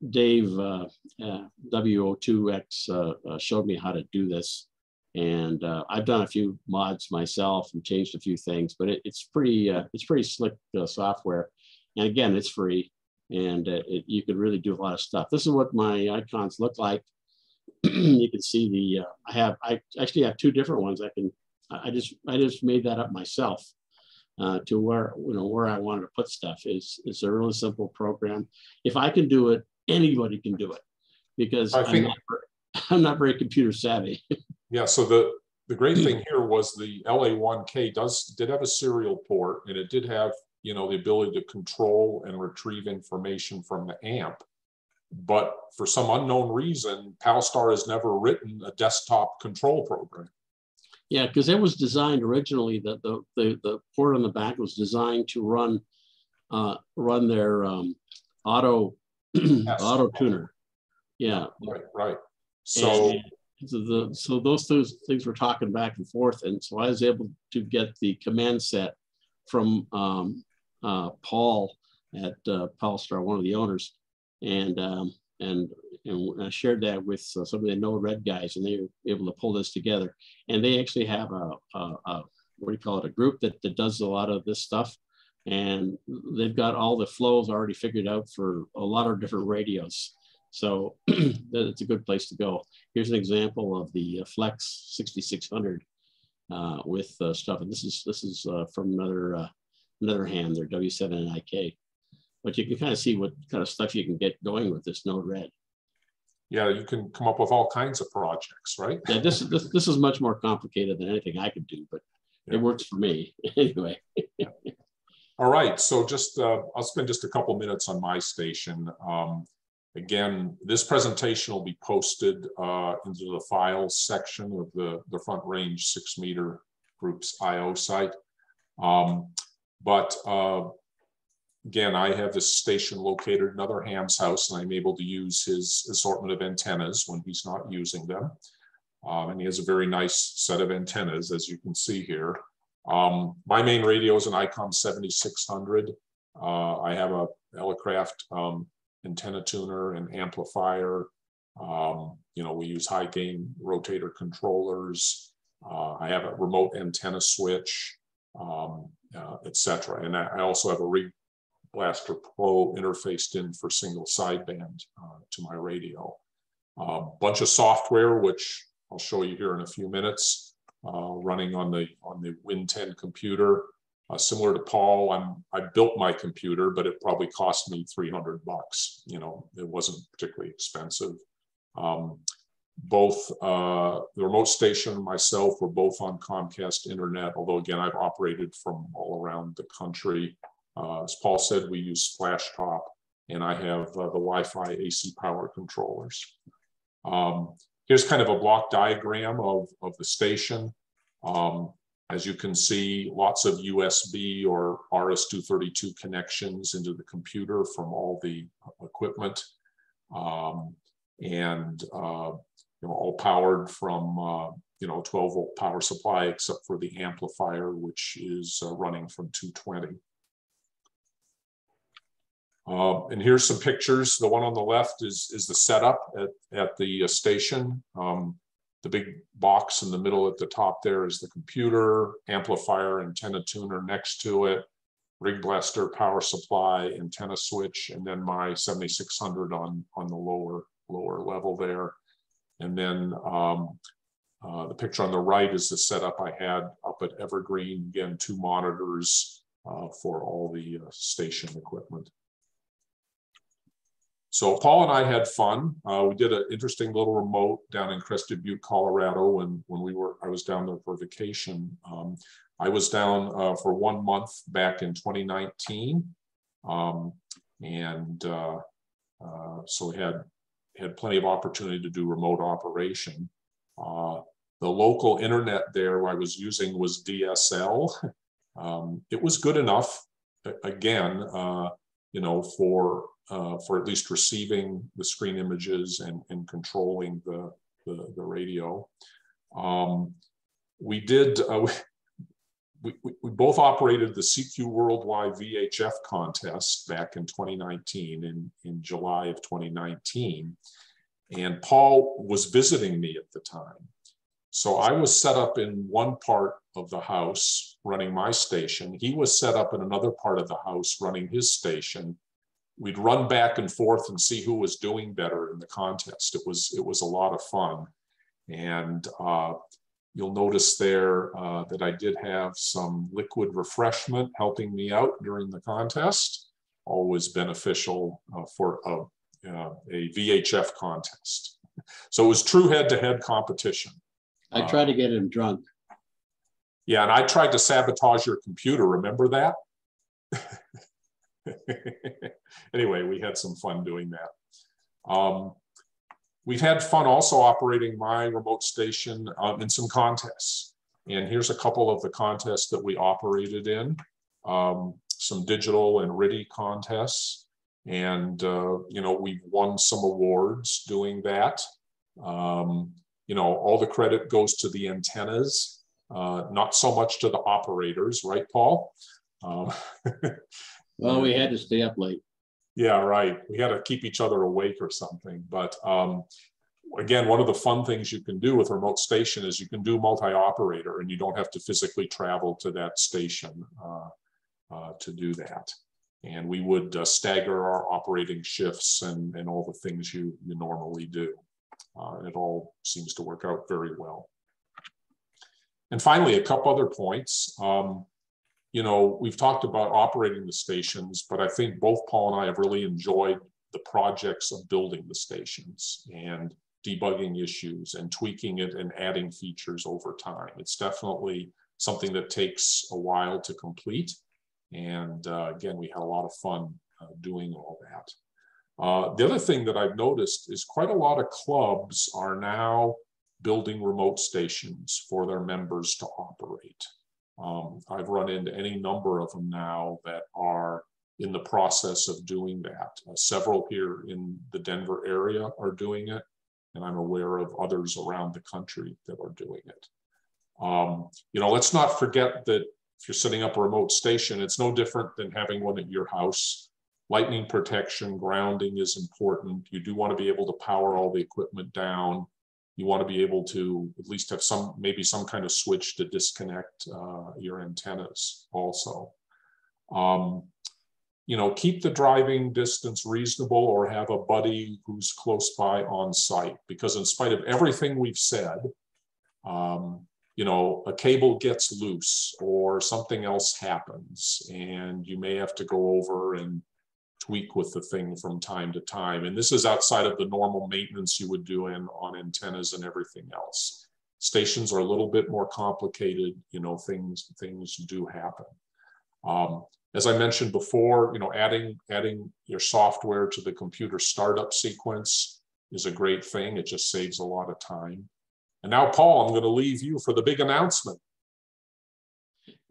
Dave WO2X showed me how to do this, and I've done a few mods myself and changed a few things, but it's pretty slick software, and again, it's free, and you can really do a lot of stuff. This is what my icons look like. You can see I actually have two different ones. I just made that up myself. To where I wanted to put stuff is a really simple program. If I can do it, anybody can do it, because I'm not very computer savvy. Yeah. So the great thing here was the LA1K did have a serial port, and it did have the ability to control and retrieve information from the amp. But for some unknown reason, Palstar has never written a desktop control program. Yeah, because it was designed originally that the port on the back was designed to run their auto tuner. Yeah. Right. So so those two things were talking back and forth, and so I was able to get the command set from Paul at Palstar, one of the owners, and I shared that with some of the Node-RED guys, and they were able to pull this together. And they actually have a group that does a lot of this stuff. And they've got all the flows already figured out for a lot of different radios. So it's a good place to go. Here's an example of the Flex 6600 with stuff. And this is from another ham, their W7NIK. But you can kind of see what kind of stuff you can get going with this Node-RED. Yeah, you can come up with all kinds of projects, right? Yeah, this is much more complicated than anything I could do, but it works for me anyway. All right, so just I'll spend just a couple minutes on my station. Again, this presentation will be posted into the files section of the FrontRange6MeterGroup's IO site. Again, I have this station located in another ham's house, and I'm able to use his assortment of antennas when he's not using them. And he has a very nice set of antennas, as you can see here. My main radio is an ICOM 7600. I have a Elecraft antenna tuner and amplifier. You know, we use high gain rotator controllers. I have a remote antenna switch, etc. And I also have a Rig Blaster Pro interfaced in for single sideband to my radio. Bunch of software, which I'll show you here in a few minutes, running on the Win 10 computer. Similar to Paul, I built my computer, but it probably cost me $300. You know, it wasn't particularly expensive. Both the remote station and myself were both on Comcast internet, although again, I've operated from all around the country. As Paul said, we use Flash Top, and I have the Wi-Fi AC power controllers. Here's kind of a block diagram of the station. As you can see, lots of USB or RS-232 connections into the computer from all the equipment, and you know, all powered from you know, 12-volt power supply, except for the amplifier, which is running from 220. And here's some pictures. The one on the left is the setup at the station. The big box in the middle at the top there is the computer, amplifier, antenna tuner next to it, Rig Blaster power supply, antenna switch, and then my 7600 on the lower level there. And then the picture on the right is the setup I had up at Evergreen. Again, 2 monitors for all the station equipment. So Paul and I had fun. We did an interesting little remote down in Crested Butte, Colorado, when I was down there for vacation. I was down for 1 month back in 2019, so we had plenty of opportunity to do remote operation. The local internet there I was using was DSL. It was good enough, again, you know, for at least receiving the screen images and controlling the radio. We both operated the CQ Worldwide VHF contest back in 2019, in July of 2019. And Paul was visiting me at the time. So I was set up in one part of the house running my station. He was set up in another part of the house running his station. We'd run back and forth and see who was doing better in the contest. It was a lot of fun. And you'll notice there that I did have some liquid refreshment helping me out during the contest. Always beneficial for a VHF contest. So it was true head-to-head competition. I tried to get him drunk. Yeah, and I tried to sabotage your computer. Remember that? Anyway, we had some fun doing that. We've had fun also operating my remote station in some contests. And here's a couple of the contests that we operated in. Some digital and RTTY contests. And, you know, we've won some awards doing that. You know, all the credit goes to the antennas, not so much to the operators, right, Paul? Well, we had to stay up late. Yeah, right. We had to keep each other awake or something. But again, one of the fun things you can do with a remote station is you can do multi-operator, and you don't have to physically travel to that station to do that. And we would stagger our operating shifts and all the things you normally do. And it all seems to work out very well. And finally, a couple other points. You know, we've talked about operating the stations, but I think both Paul and I have really enjoyed the projects of building the stations and debugging issues and tweaking it and adding features over time. It's definitely something that takes a while to complete. And again, we had a lot of fun doing all that. The other thing that I've noticed is quite a lot of clubs are now building remote stations for their members to operate. I've run into any number of them now that are in the process of doing that. Several here in the Denver area are doing it, and I'm aware of others around the country that are doing it. You know, let's not forget that if you're setting up a remote station, it's no different than having one at your house. Lightning protection, grounding is important. You do want to be able to power all the equipment down. You want to be able to at least have maybe some kind of switch to disconnect your antennas also. You know, keep the driving distance reasonable or have a buddy who's close by on site, because in spite of everything we've said, you know, a cable gets loose or something else happens and you may have to go over and tweak with the thing from time to time. And this is outside of the normal maintenance you would do on antennas and everything else. Stations are a little bit more complicated, you know, things do happen. As I mentioned before, you know, adding your software to the computer startup sequence is a great thing. It just saves a lot of time. And now, Paul, I'm going to leave you for the big announcement.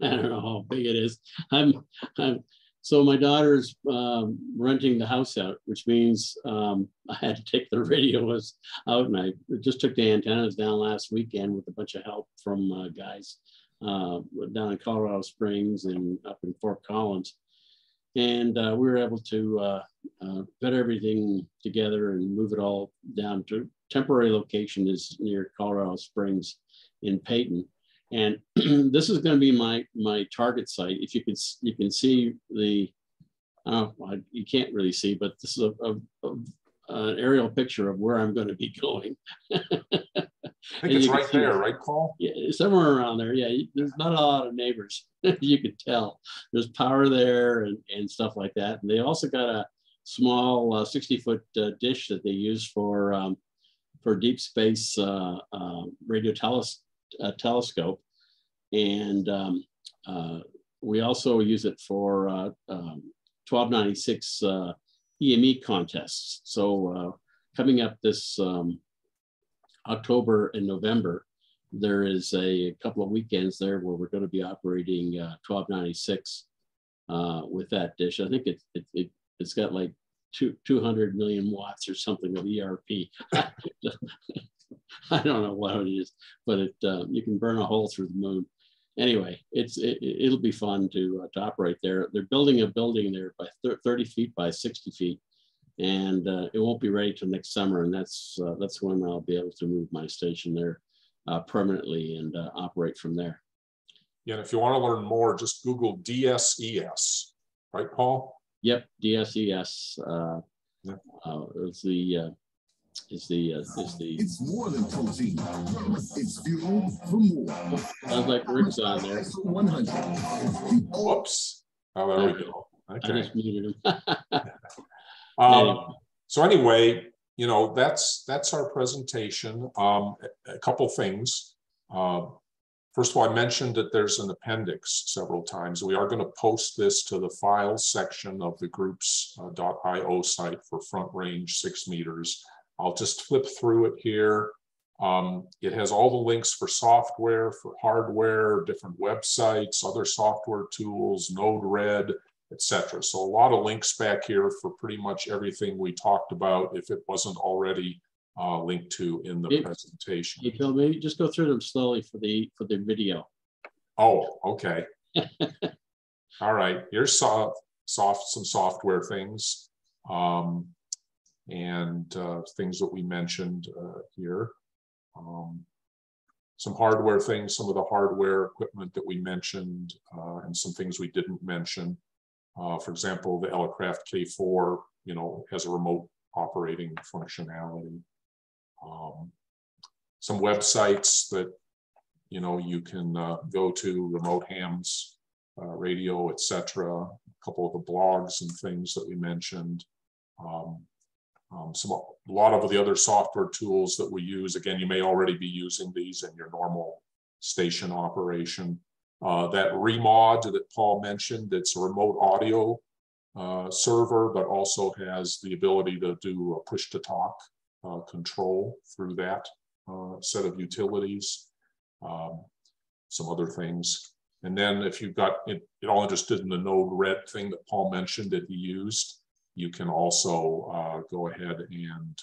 I don't know how big it is. So my daughter's renting the house out, which means I had to take the radios out, and I just took the antennas down last weekend with a bunch of help from guys down in Colorado Springs and up in Fort Collins. And we were able to put everything together and move it all down to temporary location is near Colorado Springs in Peyton. And this is going to be my target site. If you can see the, you can't really see, but this is an aerial picture of where I'm going to be going. I think it's right there, right, Paul? Yeah, somewhere around there. Yeah, there's not a lot of neighbors. You can tell. There's power there and stuff like that. And they also got a small 60-foot dish that they use for deep space radio telescope. And we also use it for 1296 EME contests. So coming up this October and November, there is a couple of weekends there where we're going to be operating 1296 with that dish. I think it's got like 200 million watts or something of ERP. I don't know what it is, but you can burn a hole through the moon. Anyway, it'll be fun to operate there. They're building a building there by 30 feet by 60 feet. And it won't be ready till next summer, and that's when I'll be able to move my station there permanently and operate from there. Yeah, and if you want to learn more, just Google DSES, right, Paul? Yep, DSES It's more than protein. It's fuel for more. Sounds like Rick's on there. 100. Whoops. Oh, there we go. Okay. I just muted him. Anyway. So anyway, you know, that's our presentation. A couple things. First of all, I mentioned that there's an appendix several times. We are going to post this to the files section of the groups.io site for Front Range 6 meters. I'll just flip through it here. It has all the links for software, for hardware, different websites, other software tools, Node-RED, etc. So a lot of links back here for pretty much everything we talked about, if it wasn't already linked to in the presentation. Hey, Bill, maybe just go through them slowly for the video. Oh, okay. All right. Here's some software things and things that we mentioned here. Some hardware things, some of the hardware equipment that we mentioned, and some things we didn't mention. For example, the Elecraft K4, you know, has a remote operating functionality. Some websites that, you know, you can go to, remote hams, radio, etc. A couple of the blogs and things that we mentioned. A lot of the other software tools that we use. Again, you may already be using these in your normal station operation. That remod that Paul mentioned, it's a remote audio server, but also has the ability to do a push-to-talk control through that set of utilities, some other things. And then if you've got it all interested in the node red thing that Paul mentioned that he used, you can also go ahead and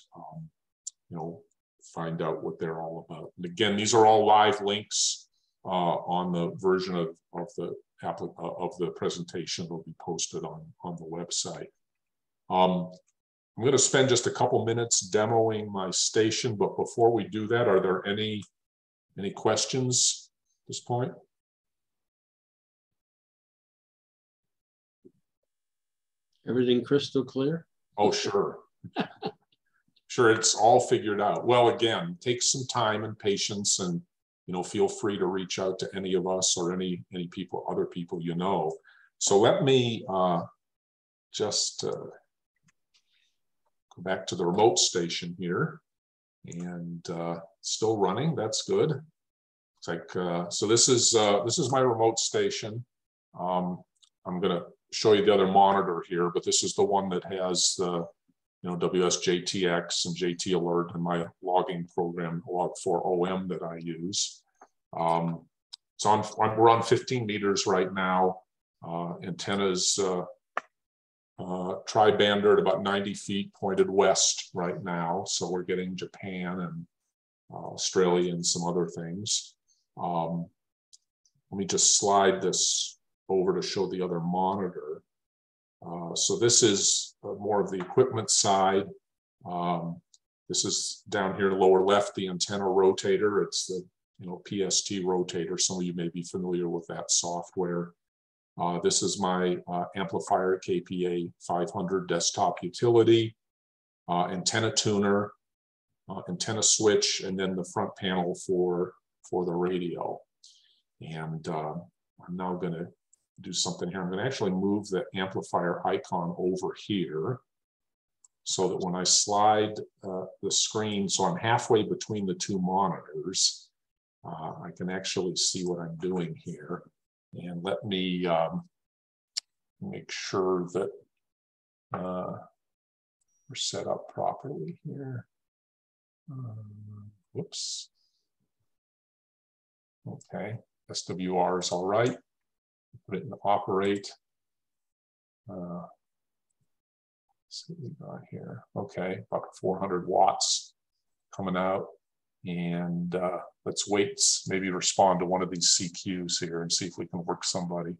find out what they're all about. And again, these are all live links on the version of the presentation that will be posted on the website. I'm going to spend just a couple minutes demoing my station, but before we do that, are there any questions at this point? Everything crystal clear? Oh, sure. Sure, it's all figured out. Well, again, take some time and patience, and feel free to reach out to any of us or any other people you know. So let me just go back to the remote station here, and still running. That's good. It's like so. This is my remote station. I'm going to show you the other monitor here, but this is the one that has the WSJTX and JT Alert and my logging program, Log4OM, that I use. So we're on 15 meters right now. Antennas tri-bander at about 90 feet pointed west right now. So we're getting Japan and Australia and some other things. Let me just slide this over to show the other monitor. So this is more of the equipment side. This is down here lower left, the antenna rotator. It's the PST rotator. Some of you may be familiar with that software. This is my amplifier KPA 500 desktop utility, antenna tuner, antenna switch, and then the front panel for the radio. And I'm now going to do something here. I'm going to actually move the amplifier icon over here so that when I slide the screen, so I'm halfway between the two monitors, I can actually see what I'm doing here. And let me make sure that we're set up properly here. Whoops. Okay, SWR is all right. Put it in operate. Let's see what we got here. Okay, about 400 watts coming out. And let's wait, maybe respond to one of these CQs here and see if we can work somebody.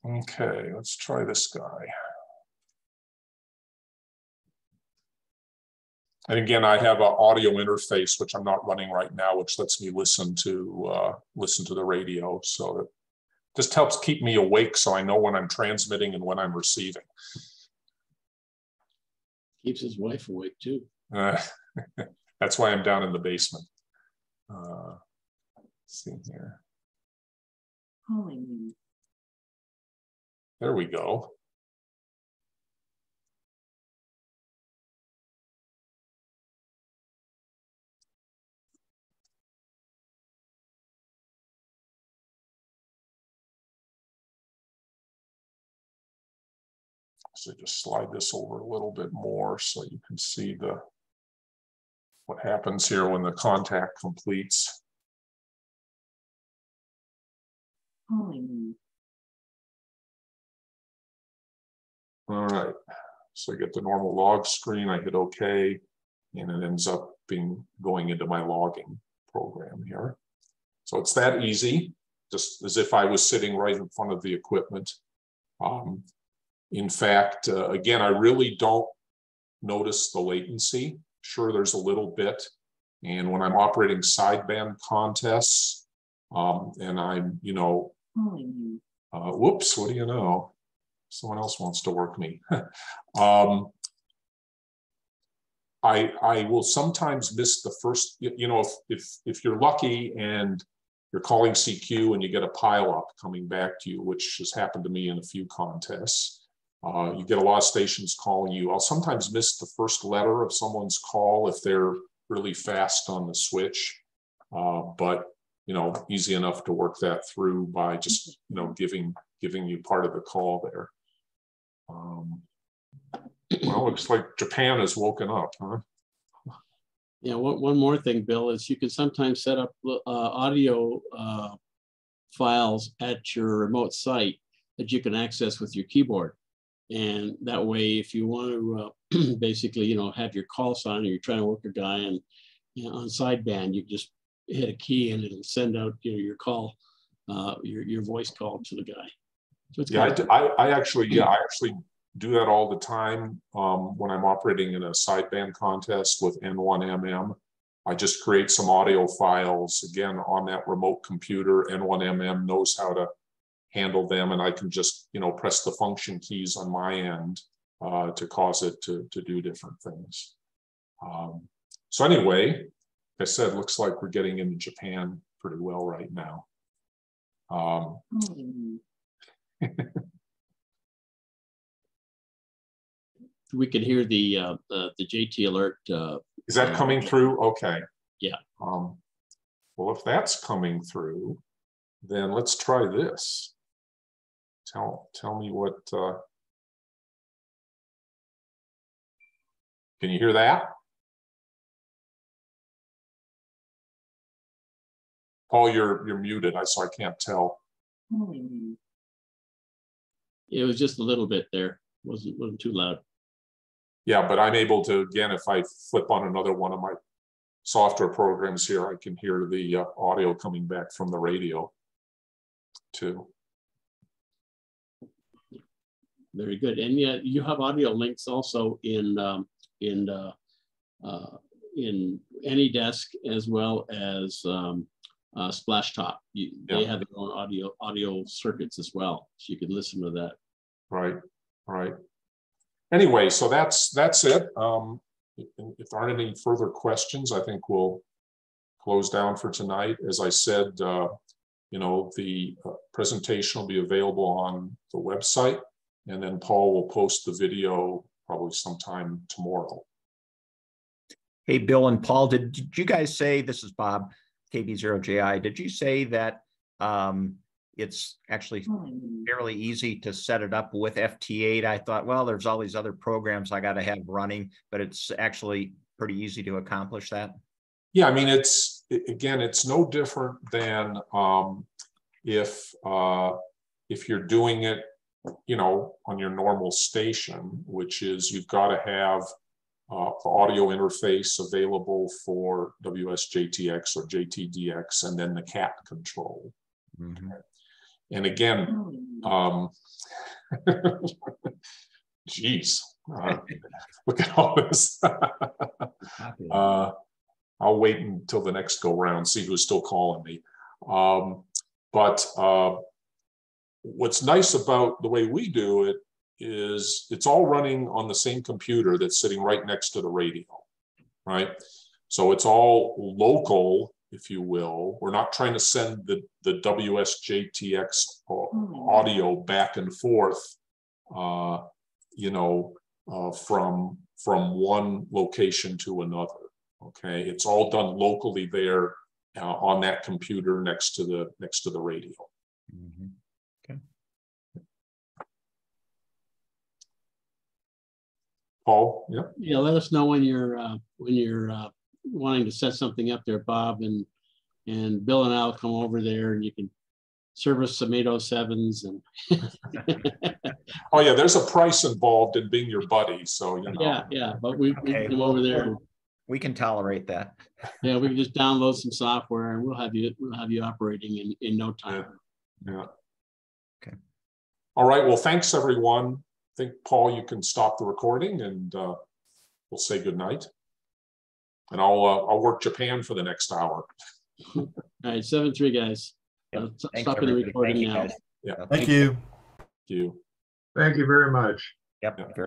Okay, let's try this guy. And again, I have an audio interface, which I'm not running right now, which lets me listen to the radio. So it just helps keep me awake so I know when I'm transmitting and when I'm receiving. Keeps his wife awake too. That's why I'm down in the basement. Let's see here. There we go. So just slide this over a little bit more so you can see what happens here when the contact completes. All right, so I get the normal log screen, I hit OK, and it ends up going into my logging program here. So it's that easy, just as if I was sitting right in front of the equipment. In fact, again, I really don't notice the latency. Sure, there's a little bit. And when I'm operating sideband contests, and I'm, whoops, what do you know? Someone else wants to work me. I will sometimes miss the first, if you're lucky and you're calling CQ and you get a pile up coming back to you, which has happened to me in a few contests. You get a lot of stations calling you. I'll sometimes miss the first letter of someone's call if they're really fast on the switch, but you know, easy enough to work that through by just, you know, giving you part of the call there. Well, looks like Japan has woken up, huh? Yeah, one more thing, Bill, is you can sometimes set up audio files at your remote site that you can access with your keyboard. And that way, if you want to basically, you know, have your call sign, or you're trying to work a guy and, you know, on sideband, you just hit a key and it'll send out, you know, your call, your voice call to the guy. So it's I actually do that all the time when I'm operating in a sideband contest with N1MM. I just create some audio files again on that remote computer. N1MM knows how to handle them, and I can just, you know, press the function keys on my end to cause it to do different things. So anyway, like I said, looks like we're getting into Japan pretty well right now. We can hear the JT alert. Is that coming through? Okay. Yeah. Well, if that's coming through, then let's try this. Tell me what. Can you hear that? Paul, you're muted. So I can't tell. It was just a little bit there. Wasn't too loud. Yeah, but I'm able to, again, if I flip on another one of my software programs here, I can hear the audio coming back from the radio too. Very good. And yeah, you have audio links also in AnyDesk as well as Splashtop. They have their own audio circuits as well, so you can listen to that. Right, right. Anyway, so that's it. If there aren't any further questions, I think we'll close down for tonight. As I said, you know, the presentation will be available on the website, and then Paul will post the video probably sometime tomorrow. Hey, Bill and Paul, did you guys say, this is Bob, KB0JI, did you say that it's actually fairly easy to set it up with FT8? I thought, well, there's all these other programs I got to have running, but it's actually pretty easy to accomplish that. Yeah, I mean, again, it's no different than if you're doing it, you know, on your normal station, which is you've got to have audio interface available for WSJTX or JTDX, and then the CAT control. Mm-hmm. And again, geez, look at all this. I'll wait until the next go round, see who's still calling me. But what's nice about the way we do it is it's all running on the same computer that's sitting right next to the radio, right? So it's all local, if you will. We're not trying to send the WSJTX audio back and forth, you know, from one location to another. Okay, it's all done locally there on that computer next to the radio. Mm-hmm. Okay. Paul, yeah. Yeah, let us know when you're wanting to set something up there, Bob, and Bill and I'll come over there, and you can service some 807s and. Oh yeah, there's a price involved in being your buddy, so you know. Yeah, but we can come over there. We can tolerate that. Yeah, we can just download some software, and we'll have you operating in no time. Yeah. Okay. All right. Well, thanks everyone. I think Paul, you can stop the recording, and we'll say good night. And I'll work Japan for the next hour. All right, 7-3 guys. Yep. Stopping the recording now. Yeah. Thank you. Thank you. Thank you very much. Yep.